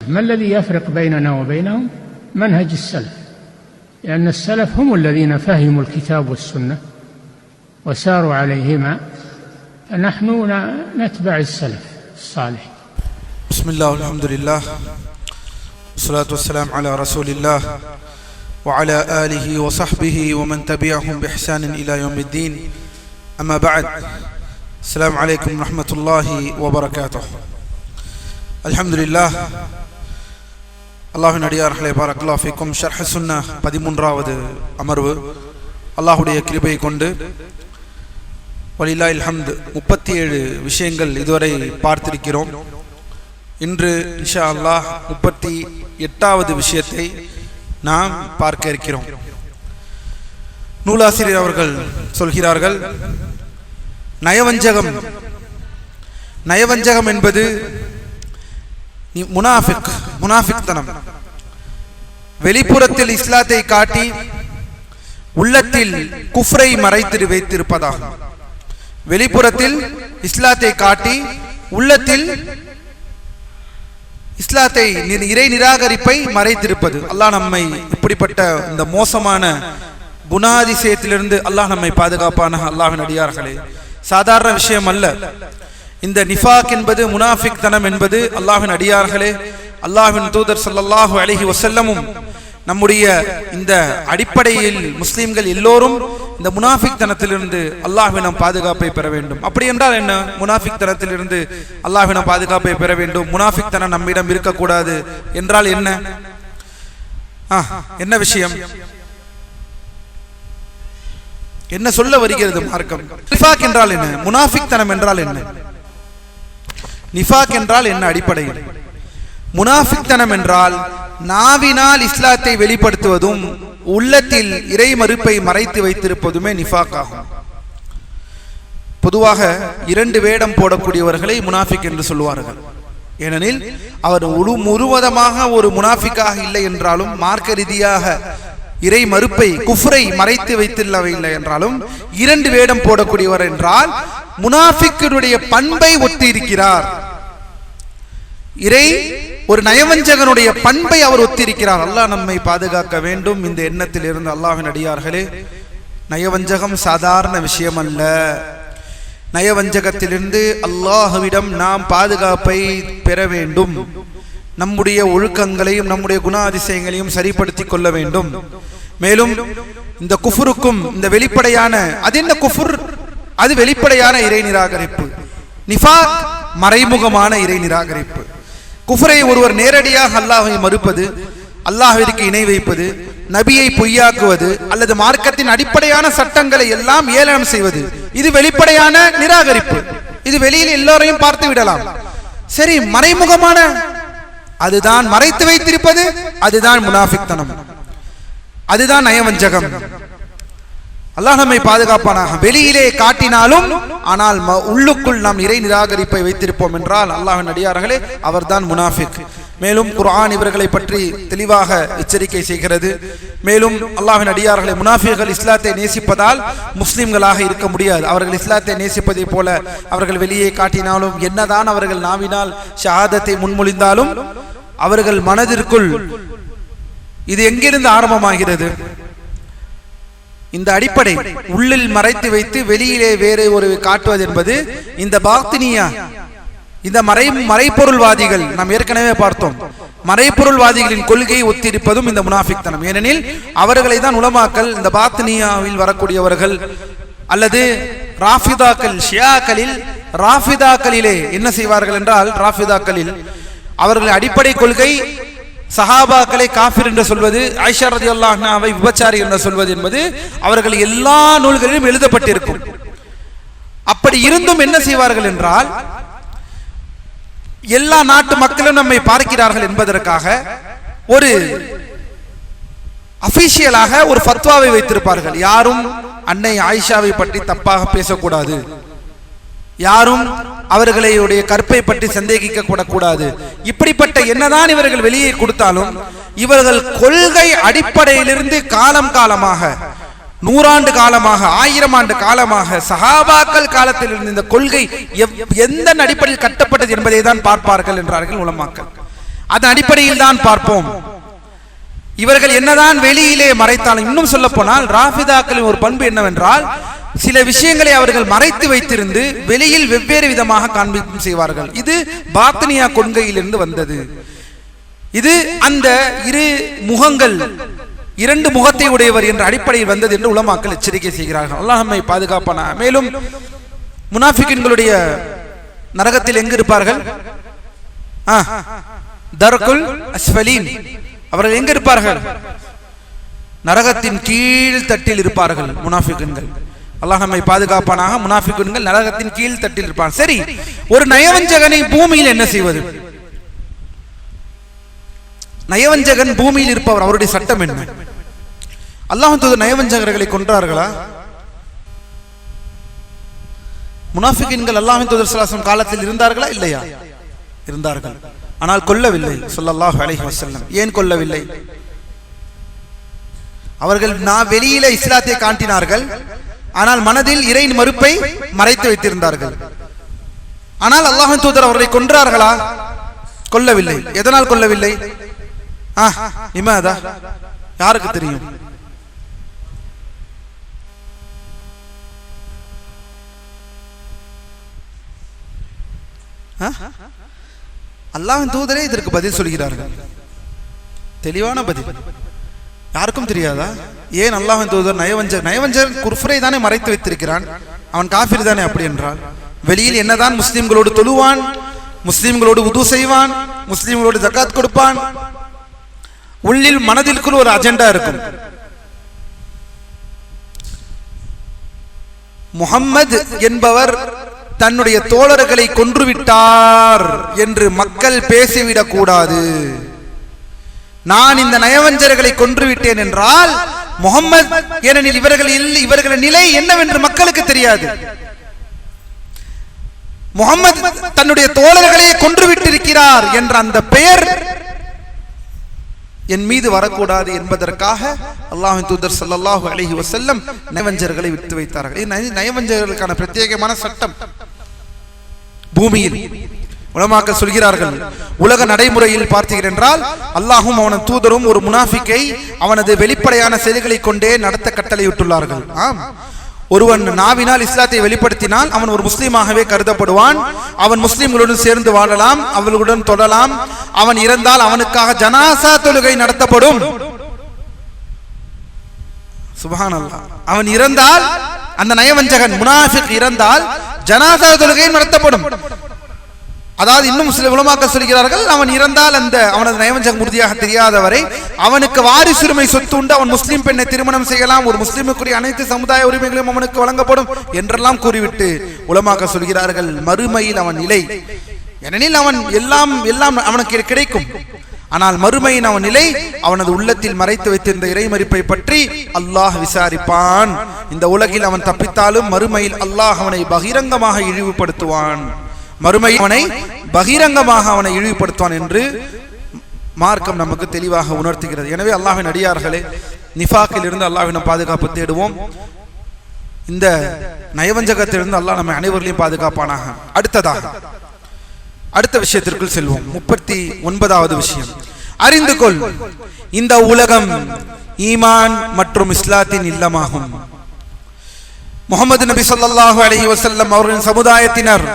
ما الذي يفرق بيننا وبينهم؟ منهج السلف، لأن السلف هم الذين فهموا الكتاب والسنة وساروا عليهما، فنحن نتبع السلف الصالح. بسم الله والحمد لله والصلاة والسلام على رسول الله وعلى آله وصحبه ومن تبعهم بإحسان إلى يوم الدين. أما بعد، السلام عليكم ورحمة الله وبركاته. الحمد لله. அல்லாஹ்வின் அடியார்களே, பாரக்கல்லாஹு ஃபீக்கும். ஷர்ஹ் சுன்னா 13வது அமர்வு அல்லாஹ்வுடைய கிருபையை கொண்டு வலில்லாஹில் ஹம்து 37 விஷயங்கள் இதுவரை பார்த்திருக்கிறோம். இன்று இன்ஷா அல்லாஹ் 38வது விஷயத்தை நாம் பார்க்க இருக்கிறோம். நூலாசிரியர் அவர்கள் சொல்கிறார்கள், நயவஞ்சகம் என்பது முனாஃபிக்தனம். வெளிப்புறத்தில் இஸ்லாத்தை காட்டி உள்ளத்தில் குஃப்ரை மறைத்து வைத்திருப்பதாகும். வெளிப்புறத்தில் இஸ்லாத்தை காட்டி உள்ளத்தில் இஸ்லாத்தை இறை நிராகரிப்பை மறைத்திருப்பது. அல்லாஹ் நம்மை இப்படிப்பட்ட இந்த மோசமான குணாதிசயத்திலிருந்து அல்லாஹ் நம்மை பாதுகாப்பான. அல்லாஹ்வின் அடியார்களே, சாதாரண விஷயம் அல்ல இந்த நிஃபாக் என்பது, முனாஃபிக் தனம் என்பது. அல்லாஹ்வின் அடியார்களே, அல்லாஹ்வின் தூதர் ஸல்லல்லாஹு அலைஹி வஸல்லமும் நம்முடைய இந்த அடிப்படையில் முஸ்லிம்கள் எல்லோரும் இந்த முனாஃபிக் தனத்திலிருந்து அல்லாஹ்விடம் பாதுகாப்பை பெற வேண்டும். அப்படி என்றால் என்ன? முனாஃபிக் தனத்திலிருந்து அல்லாஹ்விடம் பாதுகாப்பை பெற வேண்டும், முனாஃபிக் தனம் நம்மிடம் இருக்கக்கூடாது என்றால் என்ன? என்ன விஷயம், என்ன சொல்ல வருகிறது மார்க்கம்? நிஃபாக் என்றால் என்ன? முனாஃபிக் தனம் என்றால் என்ன? நிஃபாக் என்றால் என்ன? அடிப்படையில் முனாஃபிக் தனம் என்றால் நாவினால் இஸ்லாத்தை வெளிப்படுத்துவதும் உள்ளத்தில் இறை மறுப்பை மறைத்து வைத்திருப்பதுமே நிஃபாக் ஆகும். பொதுவாக 2 வேடம் போடக்கூடியவர்களை முனாஃபிக் என்று சொல்வார்கள். ஏனெனில் அவர் முழுவதமாக ஒரு முனாஃபிக்காக இல்லை என்றாலும், மார்க்க ரீதியாக இறை மறுப்பை குஃப்ரை மறைத்து வைத்தில்லை என்றாலும், 2 வேடம் போடக்கூடியவர் என்றால் முனாஃபிக்கினுடைய பண்பை ஒத்து இருக்கிறார். ஒரு நயவஞ்சகனுடைய பண்பை அவர் ஒத்திருக்கிறார். அல்லாஹ் நம்மை பாதுகாக்க வேண்டும் இந்த எண்ணத்தில் இருந்து. அல்லாஹ்வின் அடியார்களே, நயவஞ்சகம் சாதாரண விஷயம் அல்ல. நயவஞ்சகத்திலிருந்து அல்லாஹ்விடம் நாம் பாதுகாப்பை பெற வேண்டும். நம்முடைய ஒழுக்கங்களையும் நம்முடைய குணாதிசயங்களையும் சரிப்படுத்திக் கொள்ள வேண்டும். மேலும் இந்த குஃபுருக்கும் இந்த வெளிப்படையான, அது என்ன குஃபுர்? அது வெளிப்படையான இறை நிராகரிப்பு. நிஃபாக் மறைமுகமான இறை நிராகரிப்பு. குஃபரை ஒருவர் நேரடியாக அல்லாஹ்வை மறுப்பது, அல்லாஹ்விற்கு இணை வைப்பது, நபியை பொய்யாக்குவது, அல்லது மார்க்கத்தின் அடிப்படையான சட்டங்களை எல்லாம் ஏளனம் செய்வது, இது வெளிப்படையான நிராகரிப்பு. இது வெளியில் எல்லோரையும் பார்த்து விடலாம். சரி, மறைமுகமான, அதுதான் மறைத்து வைத்திருப்பது, அதுதான் முனாஃபிக்தனம், அதுதான் நயவஞ்சகம். அல்லாஹ் நம்மை பாதுகாப்பானாக. வெளியிலே காட்டினாலும் ஆனால் உள்ளுக்குள் நாம் இறை நிராகரிப்பை வைத்திருப்போம் என்றால் அல்லாஹ்வின் அடியார்களே, அவர்தான் முனாஃபிக். மேலும் குர்ஆன் இவர்களை பற்றி தெளிவாக எச்சரிக்கை செய்கிறது. மேலும் அல்லாஹ்வின் அடியார்களே, முனாஃபிக்கள் இஸ்லாத்தை நேசிப்பதால் முஸ்லிம்களாக இருக்க முடியாது. அவர்கள் இஸ்லாத்தை நேசிப்பதை போல அவர்கள் வெளியே காட்டினாலும், என்னதான் அவர்கள் நாவினால் ஷஹாதத்தை முன்மொழிந்தாலும், அவர்கள் மனதிற்குள் இது எங்கிருந்து ஆரம்பமாகிறது? இந்த அடிப்படை உள்ளில் மறைத்து வைத்து வெளியிலே வேறு ஒரு காட்டுவது என்பது இந்த பாத்தினியா, இந்த மறைப்பொருள்வாதிகள், நாம் ஏற்கனவே பார்த்தோம், மறைப்பொருள்வாதிகளின் கொள்கையை ஒத்திருப்பதும் இந்த முனாஃபிக்தனம். ஏனெனில் அவர்களை தான் உலமாக்கள் இந்த பாத்தினியாவில் வரக்கூடியவர்கள் அல்லது ராஃபிதாக்கள், ஷியாக்களில் ராஃபிதாக்களிலே என்ன செய்வார்கள் என்றால், ராஃபிதாக்களில் அவர்கள் அடிப்படை கொள்கை சஹாபாக்களை காஃபிர் என்று சொல்வது, ஆயிஷா ரலியல்லாஹு அன்ஹாவை விபச்சாரி என்று சொல்வது என்பது அவர்கள் எல்லா நூல்களிலும் எழுதப்பட்டிருக்கும். அப்படி இருந்தும் என்ன செய்வார்கள் என்றால், எல்லா நாட்டு மக்களும் நம்மை பார்க்கிறார்கள் என்பதற்காக ஒரு அபிஷியலாக ஒரு ஃபத்வாவை வைத்திருப்பார்கள். யாரும் அன்னை ஆயிஷாவை பற்றி தப்பாக பேசக்கூடாது, யாரும் அவர்களுடைய கற்பை பற்றி சந்தேகிக்க கூடாது. இப்படிப்பட்ட என்னதான் இவர்கள் வெளியே கொடுத்தாலும், இவர்கள் கொள்கை அடிப்படையிலிருந்து காலம் காலமாக, 100 ஆண்டு காலமாக, 1000 ஆண்டு காலமாக, சஹாபாக்கள் காலத்தில் இருந்து இந்த கொள்கை எந்த அடிப்படையில் கட்டப்பட்டது என்பதை தான் பார்ப்பார்கள் என்றார்கள் உலமாக்கள். அதன் அடிப்படையில் தான் பார்ப்போம். இவர்கள் என்னதான் வெளியிலே மறைத்தாலும், இன்னும் சொல்ல போனால் ராஃபிதாக்களின் ஒரு பண்பு என்னவென்றால், சில விஷயங்களை அவர்கள் மறைத்து வைத்திருந்து வெளியில் வெவ்வேறு விதமாக காண்பிக்கும் செய்வார்கள். இது பாத்தினியா கொள்கையிலிருந்து வந்தது. இது அந்த இரண்டு முகத்தை உடையவர் என்ற அடிப்படையில் வந்தது என்று உலமாக்கள் எச்சரிக்கை செய்கிறார்கள். அல்லாஹ் நம்மை பாதுகாப்பானா. மேலும் முனாஃபிகின்களுடைய நரகத்தில் எங்கு இருப்பார்கள்? தர்குல் அஸ்ஃபலீன். அவர்கள் எங்க இருப்பார்கள்? நரகத்தின் கீழ் தட்டில் இருப்பார்கள் முனாஃபிகின்கள். அல்லாஹ் நம்மை பாதுகாப்பானாக. முனாஃபிகுன்கள் நரகத்தின் கீழ் தட்டில் இருப்பான். சரி, ஒரு நயவஞ்சகனை பூமியில் என்ன செய்வது? நயவஞ்சகன் பூமியில் இருப்பவர், அவருடைய சட்டம் என்ன? அல்லாஹ்வின் தூதர் நயவஞ்சகர்களை கொன்றார்களா? முனாஃபிகின்கள் அல்லாஹ்வின் தூதர் ஸல்லல்லாஹு அலைஹி வஸல்லம் காலத்தில் இருந்தார்களா? இல்லையா? இருந்தார்கள். ஆனால் கொல்லவில்லை ஸல்லல்லாஹு அலைஹி வஸல்லம். ஏன் கொல்லவில்லை? அவர்கள் வெளியில இஸ்லாத்தை காட்டினார்கள், ஆனால் மனதில் இறை மறுப்பை மறைத்து வைத்திருந்தார்கள். ஆனால் அல்லாஹ்வின் தூதர் அவர்களை கொன்றார்களா? கொல்லவில்லை. எதனால் கொல்லவில்லை? யாருக்கு தெரியும்? அல்லாஹ்வின் தூதரே இதற்கு பதில் சொல்கிறார்கள். தெளிவான பதில். யாருக்கும் தெரியாதா? ஏன் அல்லாஹ்வின் தூதர் நயவஞ்சகன் குஃப்ரை தானே மறைத்து வைத்திருக்கிறான், அவன் காஃபிர் தானே. அப்படி என்றால் வெளியில் என்னதான் முஸ்லிம்களோடு தொழுவான், முஸ்லிம்களோடு உது செய்வான், முஸ்லிம்களோடு ஜகாத் கொடுப்பான், உள்ளில் மனதிற்குள் ஒரு அஜெண்டா இருக்கும். முஹம்மது என்பவர் தன்னுடைய தோழர்களை கொன்றுவிட்டார் என்று மக்கள் பேசிவிடக் கூடாது. நான் இந்த நயவஞ்சர்களை கொன்றுவிட்டேன் என்றால் முஹம்மது, ஏனெனில் இவர்களின் நிலை என்னவென்று மக்களுக்கு தெரியாது. முஹம்மது தன்னுடைய தோழர்களை கொன்றுவிட்டிருக்கிறார் என்ற அந்த பெயர் என் மீது வரக்கூடாது என்பதற்காக அல்லாஹ்வின் தூதர் ஸல்லல்லாஹு அலைஹி வஸல்லம் நயவஞ்சர்களை விட்டு வைத்தார்கள். இது நயவஞ்சர்களுக்கான பிரத்யேகமான சட்டம். பூமியில் உலமாக்கள் சொல்கிறார்கள், உலக நடைமுறையில் பார்த்தீர்கள் என்றால் அல்லாஹும் அவனது தூதரும் ஒரு முனாஃபிக்கை அவனது வெளிப்படையான செயல்களை கொண்டே நடத்த கட்டளையிட்டுள்ளார்கள். ஒருவன் நாவினால் இஸ்லாத்தை வெளிப்படுத்தினால் அவன் ஒரு முஸ்லீமாகவே கருதப்படுவான். அவன் முஸ்லிம்களுடன் சேர்ந்து வாழலாம், அவர்களுடன் தொழலாம். அவன் இறந்தால் அவனுக்காக ஜனாசா தொழுகை நடத்தப்படும். சுப்ஹானல்லாஹ். அவன் இறந்தால், அந்த நயவஞ்சகன் முனாஃபிக் இறந்தால் ஜனாசா தொழுகை நடத்தப்படும். அதாவது இன்னும் சில உலமாக்கள் சொல்கிறார்கள், அவன் இறந்தால் அவனது நயவஞ்சகம் உறுதியாக தெரியாதவரை அவனுக்கு வாரிசுரிமை சொத்து உண்டு, அவன் முஸ்லிம் பெண்ணை திருமணம் செய்யலாம், ஒரு முஸ்லிமுக்குரிய அனைத்து சமுதாய உரிமைகளும் அவனுக்கு வழங்கப்படும் என்றெல்லாம் கூறிவிட்டு உலமாக்கள் சொல்கிறார்கள், மறுமையில் அவன் நிலை, ஏனெனில் அவன் எல்லாம் அவனுக்கு கிடைக்கும். ஆனால் மறுமையின் அவன் நிலை, அவனது உள்ளத்தில் மறைத்து வைத்திருந்த இறைமறிப்பை பற்றி அல்லாஹ் விசாரிப்பான். இந்த உலகில் அவன் தப்பித்தாலும் மறுமையில் அல்லாஹ் அவனை பகிரங்கமாக இழிவுபடுத்துவான். மறுமையில் அவனை பகிரங்கமாக அவனை இழிவுபடுத்துவான் என்று மார்க்கம் நமக்கு தெளிவாக உணர்த்துகிறது. எனவே அல்லாஹ்வின் அடியார்களே, நிஃபாக்கில் இருந்து அல்லாஹ்வின் பாதுகாப்பு தேடுவோம். இந்த நயவஞ்சகத்திலிருந்து அல்லாஹ் நம்மை அனைவர்களையும் பாதுகாப்பானாக. அடுத்த விஷயத்திற்குள் செல்வோம். 39வது விஷயம், அறிந்து கொள், இந்த உலகம் ஈமான் மற்றும் இஸ்லாத்தின் இல்லமாகும். முஹம்மது நபி ஸல்லல்லாஹு அலைஹி வஸல்லம் அவர்களின் சமுதாயத்தினர்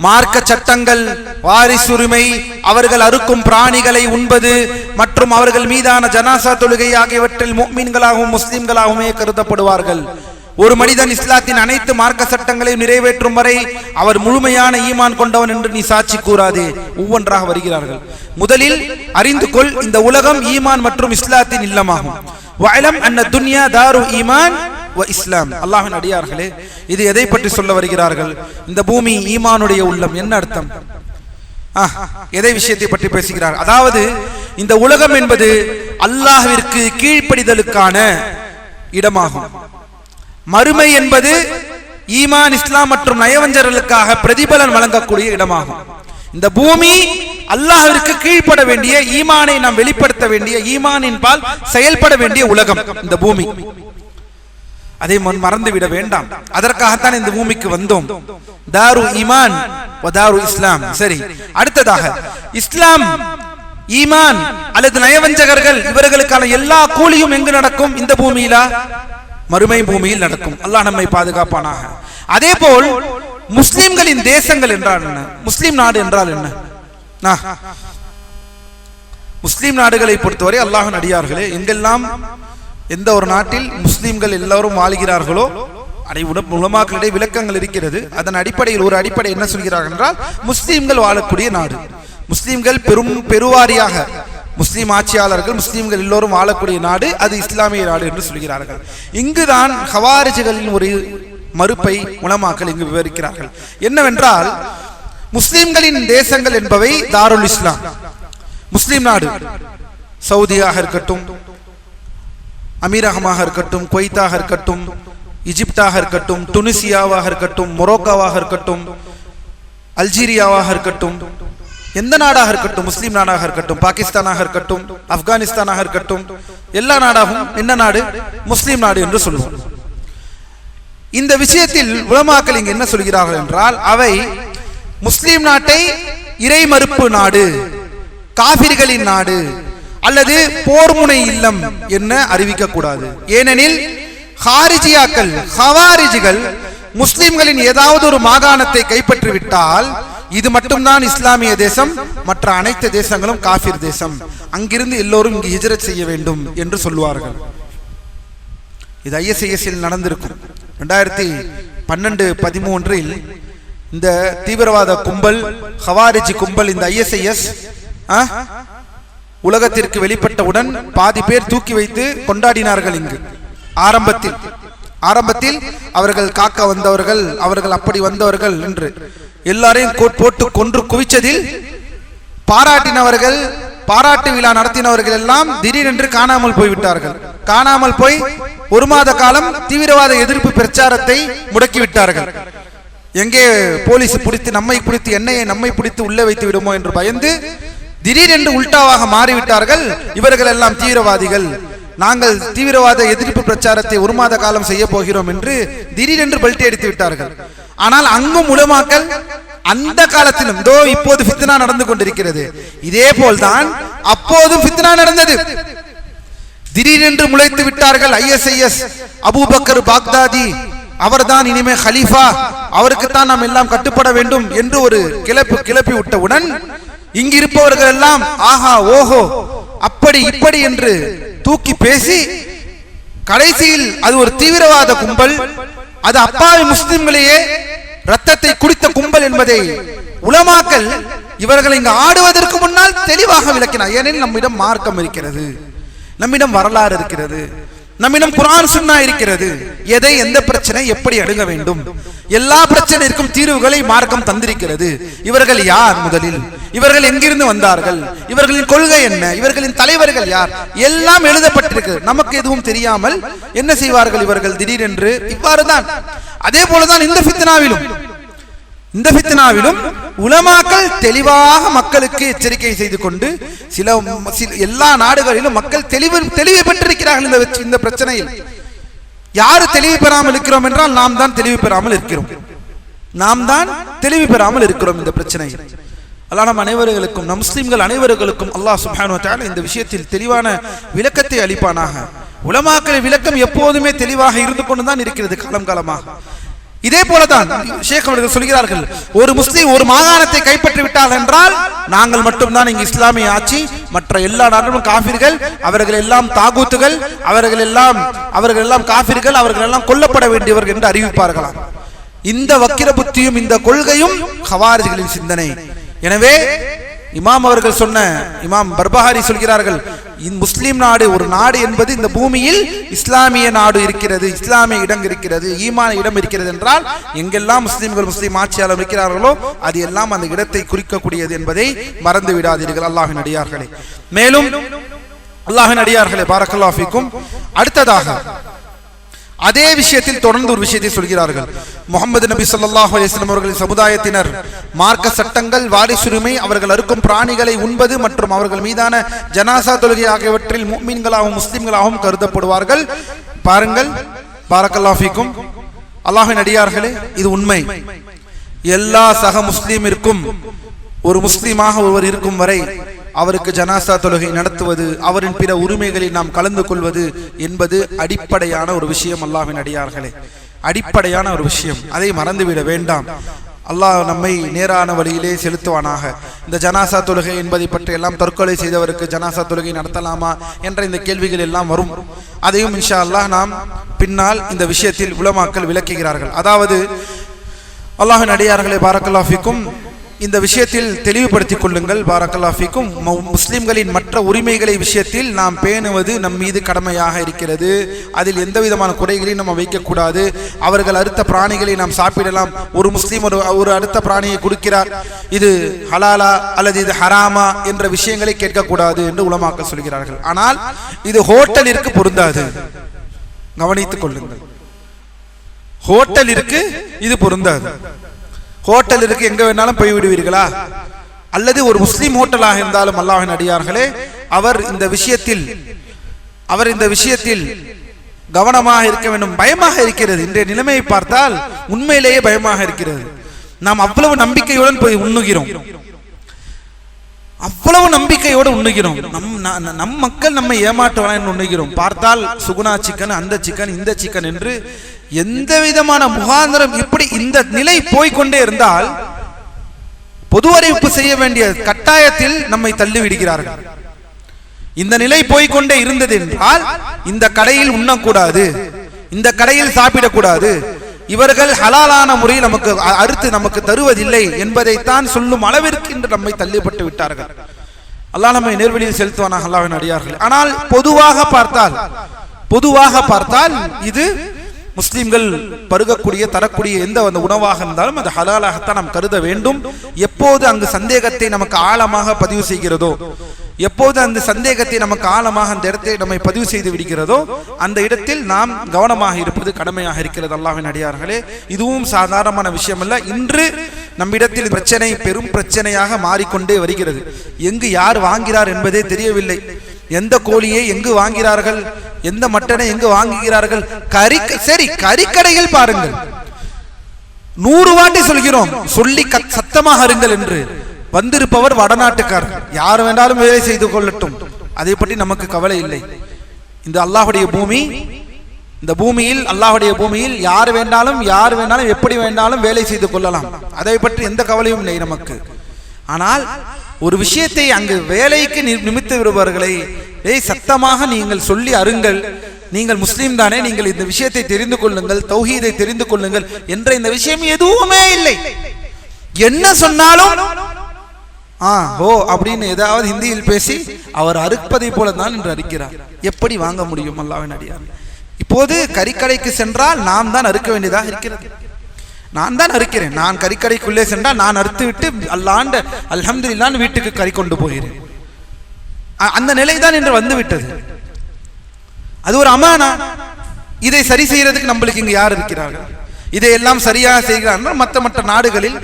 மார்க்க சட்டங்கள், வாரிசுரிமை, அவர்கள் அறுக்கும் பிராணிகளை உண்பது மற்றும் அவர்கள் மீதான ஜனாசா தொழுகை ஆகியவற்றில் முஃமின்களாகவும் முஸ்லிம்களாகவுமே கருதப்படுவார்கள். ஒரு மனிதன் இஸ்லாத்தின் அனைத்து மார்க்க சட்டங்களையும் நிறைவேற்றும் வரை அவர் முழுமையான ஈமான் கொண்டவன் என்று நீ சாட்சி கூறாதே. ஒவ்வொன்றாக வருகிறார்கள். முதலில் அறிந்து கொள், இந்த உலகம் ஈமான் மற்றும் இஸ்லாத்தின் இல்லமாகும். வஅலம் அன்ன துன்யா தாரு ஈமான் வ இஸ்லாம். அல்லாஹ்வின் அடியார்களே, இது எதை பற்றி சொல்ல வருகிறார்கள்? இந்த பூமி ஈமானுடைய உள்ளம். என்ன அர்த்தம்? எதை விஷயத்தை பற்றி பேசுகிறார்? அதாவது இந்த உலகம் என்பது அல்லாஹ்விற்கு கீழ்ப்படிதலுக்கான இடமாகும். மறுமை என்பது ஈமான், இஸ்லாம் மற்றும் நயவஞ்சர்களுக்காக பிரதிபலன் வழங்கக்கூடிய இடமாகும். இந்த பூமி அல்லாஹ்விற்கு கீழ்ப்பட வேண்டிய, ஈமானை நாம் வெளிப்படுத்த வேண்டிய, ஈமானின் பால் செயல்பட வேண்டிய உலகம் இந்த பூமி. அதை மறந்துவிட வேண்டாம். அதற்காகத்தான் இந்த பூமிக்கு வந்தோம். தாரு ஈமான் வ தாரு இஸ்லாம். சரி, அடுத்ததாக இஸ்லாம் ஈமான் அல்லது நயவஞ்சகர்கள் இவர்களுக்கான எல்லா கூலியும் எங்கு நடக்கும்? இந்த பூமியில, மறுமை பூமியில் நடக்கும். அல்லாஹ் நம்மை பாதுகாப்பானாக. அதே போல் முஸ்லிம்களின் தேசங்கள் என்றால் என்ன? முஸ்லிம் நாடு என்றால் என்ன? முஸ்லிம் நாடுகளை பொறுத்தவரை அல்லாஹ்வின் அடியார்களே, எங்கெல்லாம் எந்த ஒரு நாட்டில் முஸ்லிம்கள் எல்லாரும் வாழ்கிறார்களோ உலமாக்களிடையே விளக்கங்கள் இருக்கிறது. அதன் அடிப்படையில் ஒரு அடிப்படை என்ன சொல்கிறார்கள் என்றால், முஸ்லிம்கள் வாழக்கூடிய நாடு, முஸ்லிம்கள் பெருவாரியாக முஸ்லிம் ஆட்சியாளர்கள் முஸ்லிம்கள் எல்லோரும் வாழக்கூடிய நாடு, அது இஸ்லாமிய நாடு என்று சொல்கிறார்கள். இங்குதான் ஹவாரிஜிகளின் ஒரு மறுப்பை உலமாக்கள் இங்கு விவரிக்கிறார்கள். என்னவென்றால், முஸ்லிம்களின் தேசங்கள் என்பவை தாருல் இஸ்லாம், முஸ்லிம் நாடு, சவுதியாக இருக்கட்டும், அமீரகமாக இருக்கட்டும், குவைத்தாக இருக்கட்டும், ஈஜிப்டாக இருக்கட்டும், துனிசியாவாக இருக்கட்டும், மொரோக்காவாக இருக்கட்டும், அல்ஜீரியாவாக இருக்கட்டும், எந்த நாடாக இருக்கட்டும், முஸ்லிம் நாடாக இருக்கட்டும், பாகிஸ்தானாக இருக்கட்டும், ஆப்கானிஸ்தானாக இருக்கட்டும், எல்லா நாடாகவும் என்ன நாடு? முஸ்லிம் நாடு என்று சொல்லுவோம். இந்த விஷயத்தில் உலமாக்கள் இங்கு என்ன சொல்கிறார்கள் என்றால், அவை முஸ்லிம் நாட்டை இறை மறுப்பு நாடு, காபிர்களின் நாடு அல்லது போர்முனை இல்லம் என்ன அறிவிக்க கூடாது. ஏனெனில் ஹாரிஜியாக்கள், ஹவாரிஜிகள் முஸ்லிம்களின் ஏதாவது ஒரு மாகாணத்தை கைப்பற்றிவிட்டால் இது மட்டும்தான் இஸ்லாமிய தேசம், மற்ற அனைத்து தேசங்களும் காஃபிர் தேசம், அங்கிருந்து எல்லோரும் இங்கு ஹிஜ்ரத் செய்ய வேண்டும் என்று சொல்லுவார்கள். இது ISIS நடந்திருக்கும். 2012-13 இந்த தீவிரவாத கும்பல், ஹவாரிஜி கும்பல், இந்த ISIS உலகத்திற்கு வெளிப்பட்டவுடன் பாதி பேர் தூக்கி வைத்து கொண்டாடினார்கள். இங்கு ஆரம்பத்தில் அவர்கள் காக்க வந்தவர்கள், அவர்கள் அப்படி வந்தவர்கள் என்று எல்லாரையும் போட்டு கொன்று குவிச்சதில் பாராட்டினவர்கள், பாராட்டு விழா நடத்தினவர்கள் எல்லாம் திடீரென்று காணாமல் போய்விட்டார்கள். காணாமல் போய் ஒரு மாத காலம் தீவிரவாத எதிர்ப்பு பிரச்சாரத்தை முடக்கிவிட்டார்கள். எங்கே போலீஸ் பிடித்து நம்மை பிடித்து எண்ணெயை நம்மை பிடித்து உள்ளே வைத்து விடுமோ என்று பயந்து திடீரென்று உல்டாவாக மாறிவிட்டார்கள். இவர்கள் எல்லாம் தீவிரவாதிகள், நாங்கள் தீவிரவாத எதிர்ப்பு பிரச்சாரத்தை ஒரு மாத காலம் செய்ய போகிறோம் என்று திடீரென்று பல்ட்டி அடித்து விட்டார்கள். ஆனால் அங்கும் உலமாக்கள் அந்த காலத்திலும் இப்போது ஃபித்னா நடந்து கொண்டிருக்கிறது, இதே போல்தான் அப்போதும் ஃபித்னா நடந்தது. திடீரென்று முளைத்து விட்டார்கள். ISIS அபூபக்கர் பாக்தாதி அவர்தான் இனிமே ஹலீஃபா, அவருக்குத்தான் நாம் எல்லாம் கட்டுப்பட வேண்டும் என்று ஒரு கிளப்பி விட்டவுடன் இங்கு இருப்பவர்கள் எல்லாம் ஆஹா ஓஹோ அப்படி இப்படி என்று தூக்கி பேசி கடைசியில் அது ஒரு தீவிரவாத கும்பல், அது அப்பாவி முஸ்லிம்களையே ரத்தத்தை குடித்த கும்பல் என்பதை உலமாக்கள் இவர்கள் இங்கு ஆடுவதற்கு முன்னால் தெளிவாக விளக்கினார். ஏனெனில் நம்மிடம் மார்க்கம் இருக்கிறது, நம்மிடம் வரலாறு இருக்கிறது, நம்மிடம் குர்ஆன் சுன்னா இருக்கிறது. எதை எந்த பிரச்சனை எப்படி அணுக வேண்டும், எல்லா பிரச்சனைக்கும் தீர்வுகளை மார்க்கம் தந்திருக்கிறது. இவர்கள் யார், முதலில் இவர்கள் எங்கிருந்து வந்தார்கள், இவர்களின் கொள்கை என்ன, இவர்களின் தலைவர்கள் யார், எல்லாம் எழுதப்பட்டிருக்கு. நமக்கு எதுவும் தெரியாமல் என்ன செய்வார்கள் இவர்கள் திடீரென்று? இவ்வாறுதான். அதே போலதான் இந்த ஃபித்னாவிலும் உலமாக்கள் தெளிவாக மக்களுக்கு எச்சரிக்கை செய்து கொண்டு எல்லா நாடுகளிலும் மக்கள் தெளிவு பெற்றிருக்கிறார்கள். இந்த பிரச்சனையில் யாரு தெளிவு பெறாமல் இருக்கிறோம் என்றால் நாம் தான் தெளிவு பெறாமல் இருக்கிறோம். இந்த பிரச்சனையில் அல்லாஹ் நம் அனைவர்களுக்கும், நம் முஸ்லிம்கள் அனைவர்களுக்கும் அல்லாஹ் சுப்ஹானஹு வ தஆலா இந்த விஷயத்தில் தெளிவான விளக்கத்தை அளிப்பானாக. உலமாக்களின் விளக்கம் எப்போதுமே தெளிவாக இருந்து கொண்டுதான் இருக்கிறது காலமாக. இதே போலதான் ஷேக் அவர்கள் சொல்கிறார்கள், ஒரு முஸ்லிம் ஒரு மாகாணத்தை கைப்பற்றி விட்டால் என்றால் நாங்கள் மட்டும்தான் இங்கு இஸ்லாமிய ஆட்சி, மற்ற எல்லா நாடுகளும் காபிர்கள், அவர்கள் எல்லாம் தாகூத்துகள், அவர்கள் எல்லாம் காபிர்கள், அவர்கள் எல்லாம் கொல்லப்பட வேண்டியவர்கள் என்று அறிவிப்பார்களாம். இந்த வக்கிர புத்தியும் இந்த கொள்கையும் ஹவாரிஜிகளின் சிந்தனை. எனவே இமாம் அவர்கள் சொன்ன, இமாம் பர்பஹாரி சொல்கிறார்கள், முஸ்லிம் நாடு ஒரு நாடு என்பது இந்த பூமியில் இஸ்லாமிய நாடு இருக்கிறது, இஸ்லாமிய இடம் இருக்கிறது, ஈமான இடம் இருக்கிறது என்றால் எங்கெல்லாம் முஸ்லிம்கள் முஸ்லிம் ஆட்சியாளர் இருக்கிறார்களோ அது எல்லாம் அந்த இடத்தை குறிக்கக்கூடியது என்பதை மறந்து விடாதீர்கள் அல்லாஹ்வின் அடியார்களே. மேலும் அல்லாஹ்வின் அடியார்களே, பாரக்கல்லாஹு ஃபீக்கும், அடுத்ததாக அதே விஷயத்தில் தொடர்ந்து ஒரு விஷயத்தை சொல்கிறார்கள். முஹம்மது நபி ஸல்லல்லாஹு அலைஹி வஸல்லம் அவர்களின் சமுதாயத்தினர் மார்க்க சட்டங்கள், வாரிசுரிமை, அவர்கள் அறுக்கும் பிராணிகளை உண்பது மற்றும் அவர்கள் மீதான ஜனாசா தொழுகை ஆகியவற்றில் முஃமின்களாகவும் முஸ்லிம்களாகவும் கருதப்படுவார்கள். பாருங்கள், பாரக்கல்லாஹு ஃபீக்கும், அல்லாஹ்வின் அடியார்களே, இது உண்மை. எல்லா சக முஸ்லிமிற்கும் ஒரு முஸ்லிமாக ஒருவர் இருக்கும் வரை அவருக்கு ஜனாசா தொழுகை நடத்துவது, அவரின் பிற உரிமைகளில் நாம் கலந்து கொள்வது என்பது அடிப்படையான ஒரு விஷயம். அல்லாஹ்வின் அடியார்களே, அடிப்படையான ஒரு விஷயம். அதை மறந்துவிட வேண்டாம். அல்லாஹ் நம்மை நேரான வழியிலே செலுத்துவானாக. இந்த ஜனாசா தொழுகை என்பதை பற்றி எல்லாம் தற்கொலை செய்தவருக்கு ஜனாசா தொழுகை நடத்தலாமா என்ற இந்த கேள்விகள் எல்லாம் வரும். அதையும் இன்ஷா அல்லாஹ் நாம் பின்னால் இந்த விஷயத்தில் உலமாக்கள் விளக்குகிறார்கள். அதாவது அல்லாஹ்வின் அடியார்களே, பாரக்கல்லாஹு ஃபீக்கும், இந்த விஷயத்தில் தெளிவுபடுத்திக் கொள்ளுங்கள். பாரக்கல்லாஹு ஃபீக்கும், முஸ்லிம்களின் மற்ற உரிமைகளை விஷயத்தில் நாம் பேணுவது நம் மீது கடமையாக இருக்கிறது. அதில் எந்த விதமான குறைகளையும் நம்ம வைக்கக்கூடாது. அவர்கள் அறுத்த பிராணிகளை நாம் சாப்பிடலாம். ஒரு முஸ்லீம் ஒரு அடுத்த பிராணியை கொடுக்கிறார், இது ஹலாலா அல்லது இது ஹராமா என்ற விஷயங்களை கேட்கக்கூடாது என்று உலமாக்கள் சொல்கிறார்கள். ஆனால் இது ஹோட்டலிற்கு பொருந்தாது. கவனித்துக் கொள்ளுங்கள், ஹோட்டலிற்கு இது பொருந்தாது. ஹோட்டலிற்கு எங்க வேணாலும் போய் விடுவீர்களா? அல்லது ஒரு முஸ்லிம் ஹோட்டலாக இருந்தாலும் அல்லாஹ்வின் அடியார்களே, அவர் இந்த விஷயத்தில் கவனமாக இருக்க வேண்டும். பயமாக இருக்கிறது. இன்றைய நிலைமையை பார்த்தால் உண்மையிலேயே பயமாக இருக்கிறது. நாம் அவ்வளவு நம்பிக்கையுடன் போய் உண்ணுகிறோம், அவ்வளவு நம்பிக்கையோடு உண்ணுகிறோம். நம் மக்கள் நம்மை ஏமாற்றுவாங்க உண்ணுகிறோம். பார்த்தால் சுகுணா சிக்கன், அந்த சிக்கன், இந்த சிக்கன் என்று எந்த விதமான முகாந்திரம். இப்படி இந்த நிலை போய்கொண்டே இருந்தால் பொது அறிவிப்பு செய்ய வேண்டிய கட்டாயத்தில் நம்மை தள்ளிவிடுகிறார்கள். இந்த நிலை போய்கொண்டே இருந்தது என்றால் இந்த கடையில் உண்ணக்கூடாது, இந்த கடையில் சாப்பிடக்கூடாது, இவர்கள் ஹலாலான முறையில் நமக்கு அறுத்து நமக்கு தருவதில்லை என்பதைத்தான் சொல்லும் அளவிற்கு இன்று நம்மை தள்ளிப்பட்டு விட்டார்கள். அல்லாஹ் நம்மை நேர்வழியில் செலுத்துவானாக, அல்லாஹ்வின் அடியார்கள். ஆனால் பொதுவாக பார்த்தால் இது முஸ்லிம்கள் பருகக்கூடிய தரக்கூடிய எந்த உணவாக இருந்தாலும் அது ஹலாலாகத்தான் நாம் கருத வேண்டும். எப்போது அங்கு சந்தேகத்தை நமக்கு ஆழமாக பதிவு செய்கிறதோ, எப்போது அந்த சந்தேகத்தை நமக்கு ஆழமாக அந்த இடத்தை நம்மை பதிவு செய்து விடுகிறதோ அந்த இடத்தில் நாம் கவனமாக இருப்பது கடமையாக இருக்கிறது. அல்லாஹ்வின் அடியார்களே, இதுவும் சாதாரணமான விஷயம் அல்ல. இன்று நம்மிடத்தில் பிரச்சனை பெரும் பிரச்சனையாக மாறிக்கொண்டே வருகிறது. எங்கு யார் வாங்கிறார் என்பதே தெரியவில்லை. எந்த கோழியை எங்கு வாங்கிறார்கள், எந்த மட்டனை எங்கு வாங்குகிறார்கள். கறிக்கடையில் பாருங்கள், 100 வாட்டி சொல்கிறோம், சொல்லி சத்தமாக இருங்கள் என்று. வந்திருப்பவர் வடநாட்டுக்காரர், யார் வேண்டாலும் வேலை செய்து கொள்ளட்டும், அதை பற்றி நமக்கு கவலை இல்லை. இந்த அல்லாஹ்வுடைய பூமி, இந்த பூமியில் அல்லாஹ்வுடைய பூமியில் யார் வேண்டாலும் எப்படி வேண்டாலும் வேலை செய்து கொள்ளலாம். அதை பற்றி எந்த கவலையும் இல்லை நமக்கு. ஆனால் ஒரு விஷயத்தை அங்கு வேலைக்கு நிமித்து விடுபவர்களை சத்தமாக நீங்கள் சொல்லி அருங்கள், நீங்கள் முஸ்லீம் தானே, நீங்கள் இந்த விஷயத்தை தெரிந்து கொள்ளுங்கள், தௌஹீதை தெரிந்து கொள்ளுங்கள் என்ற இந்த விஷயம் எதுவுமே இல்லை. என்ன சொன்னாலும் அப்படின்னு ஏதாவது ஹிந்தியில் பேசி அவர் அறுப்பதை போல தான் என்று அறுக்கிறார். எப்படி வாங்க முடியும்? அல்லாஹ்வின் அடியார், இப்போது கறிக்கடைக்கு சென்றால் நாம் தான் அறுக்க வேண்டியதாக இருக்கிறது. நான் தான் அறுக்கிறேன். நான் கறிக்கடைக்குள்ளே சென்றால் நான் அறுத்து விட்டு அல்லாண்ட அல்ஹம்துலில்லாஹ் வீட்டுக்கு கறி கொண்டு போகிறேன். அந்த நிலை தான் என்று வந்து விட்டது. அது ஒரு அமானா. இதை சரி செய்யறதுக்கு நம்மளுக்கு இங்கு யார் இருக்கிறார்கள்? இதையெல்லாம் சரியாக செய்கிறார்கள். மற்ற நாடுகளில்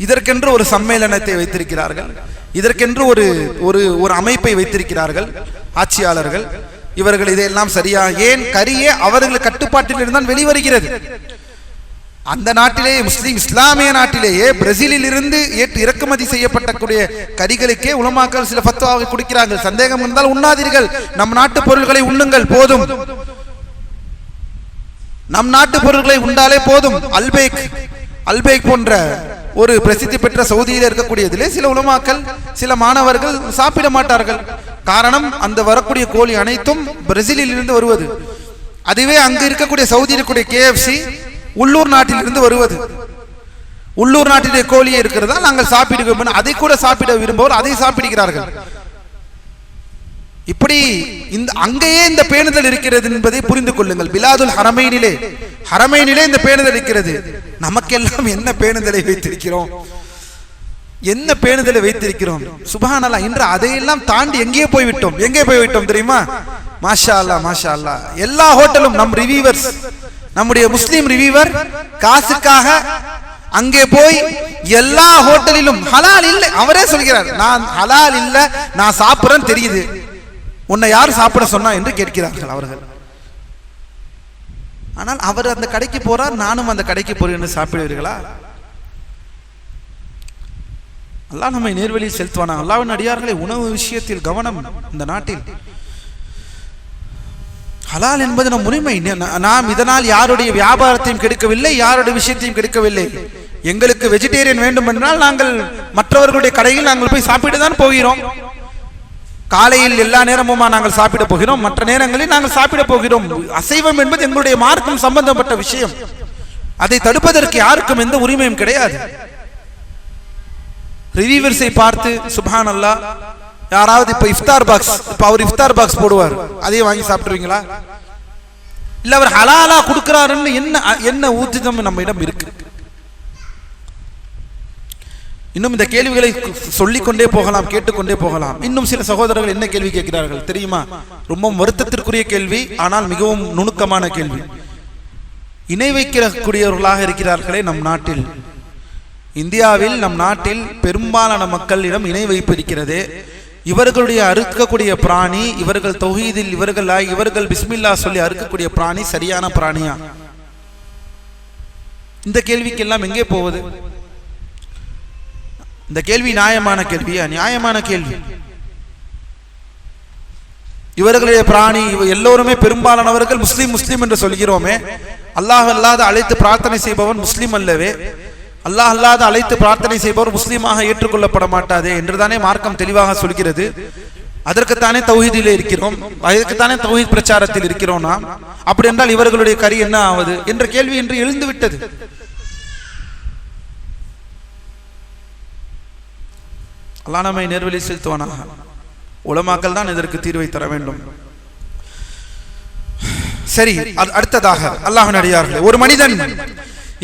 இதற்கென்று ஒரு சம்மேளனத்தை வைத்திருக்கிறார்கள், இதற்கென்று ஒரு அமைப்பை வைத்திருக்கிறார்கள் ஆட்சியாளர்கள். இவர்கள் இதையெல்லாம் சரியாக, ஏன் கரியே அவர்கள் கட்டுப்பாட்டில் இருந்தால் வெளிவருகிறது. அந்த நாட்டிலே இஸ்லாமிய நாட்டிலேயே பிரேசிலில் இருந்து இறக்குமதி செய்யப்பட்டக்கூடிய கறிகளுக்கே உலமாக்கள் சில ஃபத்வாவை கொடுக்கிறார்கள். சந்தேகம் இருந்தால் உண்ணாதீர்கள், நம் நாட்டு பொருள்களை உண்ணுங்கள் போதும், நம் நாட்டு பொருள்களை உண்டாலே போதும். அல்பேக் போன்ற ஒரு பிரசித்தி பெற்ற சவுதியில் இருக்கக்கூடியதிலே சில உலமாக்கள் சில மாணவர்கள் சாப்பிட மாட்டார்கள். காரணம், அந்த வரக்கூடிய கோழி அனைத்தும் பிரேசிலில் இருந்து வருவது. அதுவே அங்கு இருக்கக்கூடிய சவுதியில் இருக்கக்கூடிய KFC உள்ளூர் நாட்டில் இருந்து வருவது. உள்ளூர் நாட்டிலே கோழியே இருக்கிறதா நாங்கள் சாப்பிடுவோம், அதை கூட சாப்பிட விரும்புவோர் அதை சாப்பிடுகிறார்கள். இப்படி அங்கேயே இந்த பேணுதல் இருக்கிறது என்பதை புரிந்து கொள்ளுங்கள். பிலாதுல் ஹரமைனிலே இந்த பேணுதல் இருக்கிறது. நமக்கெல்லாம் என்ன பேணுதலை வைத்திருக்கிறோம், என்ன பேணுதலை வைத்திருக்கிறோம்? சுப்ஹானல்லாஹ். இன்று அதையெல்லாம் தாண்டி எங்கே போய்விட்டோம் தெரியுமா? மாஷா அல்லாஹ், மாஷா அல்லாஹ். எல்லா ஹோட்டலும் நம் ரிவ்யூவர்ஸ், நம்முடைய முஸ்லிம் ரிவ்யூவர் காசுக்காக அங்கே போய் எல்லா ஹோட்டலிலும் ஹலால் இல்லை, அவரே சொல்கிறார், நான் ஹலால் இல்லை, நான் சாப்பிட்றேன்னு தெரியுது, உன்னை யார் சாப்பிட சொன்னா என்று கேட்கிறார்கள் அவர்கள். ஆனால் அவர் அந்த கடைக்கு போறார், நானும் அந்த கடைக்கு போறேன் என்று சாப்பிடுவீர்களா? அல்லாஹ் நம்மை நேர்வழியில் செலுத்துவானா. அல்லாஹ்வின் அடியார்களே, உணவு விஷயத்தில் கவனம். இந்த நாட்டில் ஹலால் என்பது நம் உரிமை. நாம் இதனால் யாருடைய வியாபாரத்தையும் கெடுக்கவில்லை, யாருடைய விஷயத்தையும் கெடுக்கவில்லை. எங்களுக்கு வெஜிடேரியன் வேண்டும் என்றால் நாங்கள் மற்றவர்களுடைய கடையில் நாங்கள் போய் சாப்பிட்டு தான் போகிறோம். காலையில் எல்லா நேரமுமா நாங்கள் சாப்பிட போகிறோம், மற்ற நேரங்களில் நாங்கள் சாப்பிட போகிறோம். அசைவம் என்பது எங்களுடைய மார்க்கம் சம்பந்தப்பட்ட விஷயம். அதை தடுப்பதற்கு யாருக்கும் எந்த உரிமையும் கிடையாது. ரிவ்யூவர்ஸை பார்த்து சுப்ஹான் அல்லாஹ், யாராவது இப்ப இஃப்தார் பாக்ஸ், இப்ப அவர் இஃப்தார் பாக்ஸ் போடுவார், அதையும் வாங்கி சாப்பிடுவீங்களா? இல்ல அவர் ஹலாலா கொடுக்கிறாருன்னு என்ன ஊர்ஜிதம் நம்ம இடம் இருக்கு? இன்னும் இந்த கேள்விகளை சொல்லிக்கொண்டே போகலாம், கேட்டுக்கொண்டே போகலாம். இன்னும் சில சகோதரர்கள் என்ன கேள்வி கேட்கிறார்கள் தெரியுமா? ரொம்ப வருத்தத்திற்குரிய கேள்வி, ஆனால் மிகவும் நுணுக்கமான கேள்வி. இணை வைக்கக்கூடியவர்களாக இருக்கிறார்களே நம் நாட்டில், இந்தியாவில் நம் நாட்டில் பெரும்பாலான மக்களிடம் இணை வைப்பு இருக்கிறது. இவர்களுடைய அறுக்கக்கூடிய பிராணி, இவர்கள் தௌஹீதில் இவர்கள் பிஸ்மில்லா சொல்லி அறுக்கக்கூடிய பிராணி சரியான பிராணியா? இந்த கேள்விக்கெல்லாம் எங்கே போவது? இந்த கேள்வி நியாயமான கேள்வியா? நியாயமான கேள்வி. இவர்களுடைய பிராணி எல்லோருமே பெரும்பாலானவர்கள் முஸ்லீம் என்று சொல்கிறோமே, அல்லாஹ் அல்லாத அழைத்து பிரார்த்தனை செய்பவன் முஸ்லீம் அல்லவே? அல்லாஹ் அல்லாத அழைத்து பிரார்த்தனை செய்பவர் முஸ்லீமாக ஏற்றுக்கொள்ளப்பட மாட்டாதே என்றுதானே மார்க்கம் தெளிவாக சொல்கிறது. அதற்குத்தானே தௌஹீதிலே இருக்கிறோம், அதற்குத்தானே தௌஹீத் பிரச்சாரத்தில் இருக்கிறோம் நாம். அப்படி என்றால் இவர்களுடைய கரி என்ன ஆவது என்ற கேள்வி இன்று எழுந்து விட்டது. அல்லாஹ் நம்மை நேர்வழி செலுத்துவானாக. உலமாக்கள் தான் இதற்கு தீர்வை தர வேண்டும். சரி, அடுத்ததாக அல்லாஹ்வின் அடியார்களே, ஒரு மனிதன்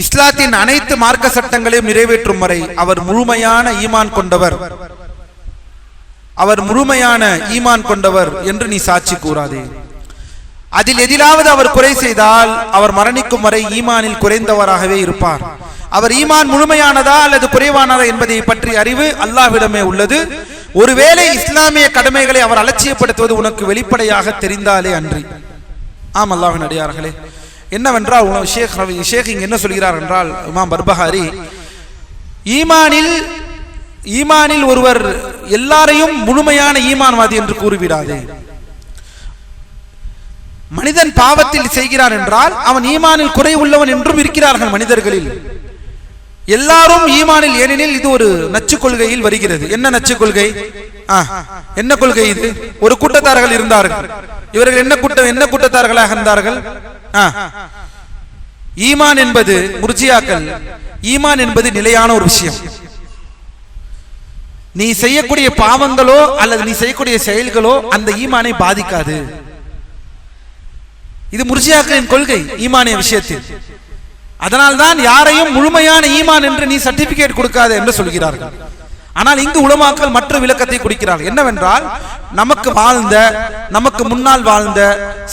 இஸ்லாத்தின் அனைத்து மார்க்க சட்டங்களையும் நிறைவேற்றும் வரை அவர் முழுமையான ஈமான் கொண்டவர் என்று நீ சாட்சி கூறாதே. அதில் எதிலாவது அவர் குறை செய்தால் அவர் மரணிக்கும் வரை ஈமானில் குறைந்தவராகவே இருப்பார். அவர் ஈமான் முழுமையானதா அல்லது குறைவானதா என்பதை பற்றி அறிவு அல்லாஹ்விடமே உள்ளது. ஒருவேளை இஸ்லாமிய கடமைகளை அவர் அலட்சியப்படுத்துவது உனக்கு வெளிப்படையாக தெரிந்தாலே அன்றி. ஆம் அல்லாஹ்வின் அடியார்களே, என்னவென்றால் ஷேக் இங்க என்ன சொல்கிறார் என்றால், இமாம் பர்பஹாரி, ஈமானில் ஒருவர் எல்லாரையும் முழுமையான ஈமான்வாதி என்று கூறிவிடாதே. மனிதன் பாவத்தில் செய்கிறான் என்றால் அவன் ஈமானில் குறை உள்ளவன் என்றும் இருக்கிறார்கள் மனிதர்களில். எல்லாரும் ஈமானில், ஏனெனில் இது ஒரு நச்சு கொள்கையில் வருகிறது. என்ன நச்சு கொள்கை? என்ன கொள்கை இது? ஒரு கூட்டத்தார்கள் இருந்தார்கள். இவர்கள் என்ன கூட்டத்தார்களாக இருந்தார்கள்? ஈமான் என்பது முர்ஜியாக்கள், ஈமான் என்பது நிலையான ஒரு விஷயம். நீ செய்யக்கூடிய பாவங்களோ அல்லது நீ செய்யக்கூடிய செயல்களோ அந்த ஈமானை பாதிக்காது. இது முர்ஜியாக்களின் கொள்கை ஈமானிய விஷயத்தில். அதனால்தான் யாரையும் முழுமையான ஈமான் என்று நீ சர்டிபிகேட் கொடுக்காத என்று சொல்கிறார்கள். ஆனால் இங்கு உலமாக்கள் மற்ற விளக்கத்தை கொடுக்கிறார்கள். என்னவென்றால், நமக்கு முன்னால் வாழ்ந்த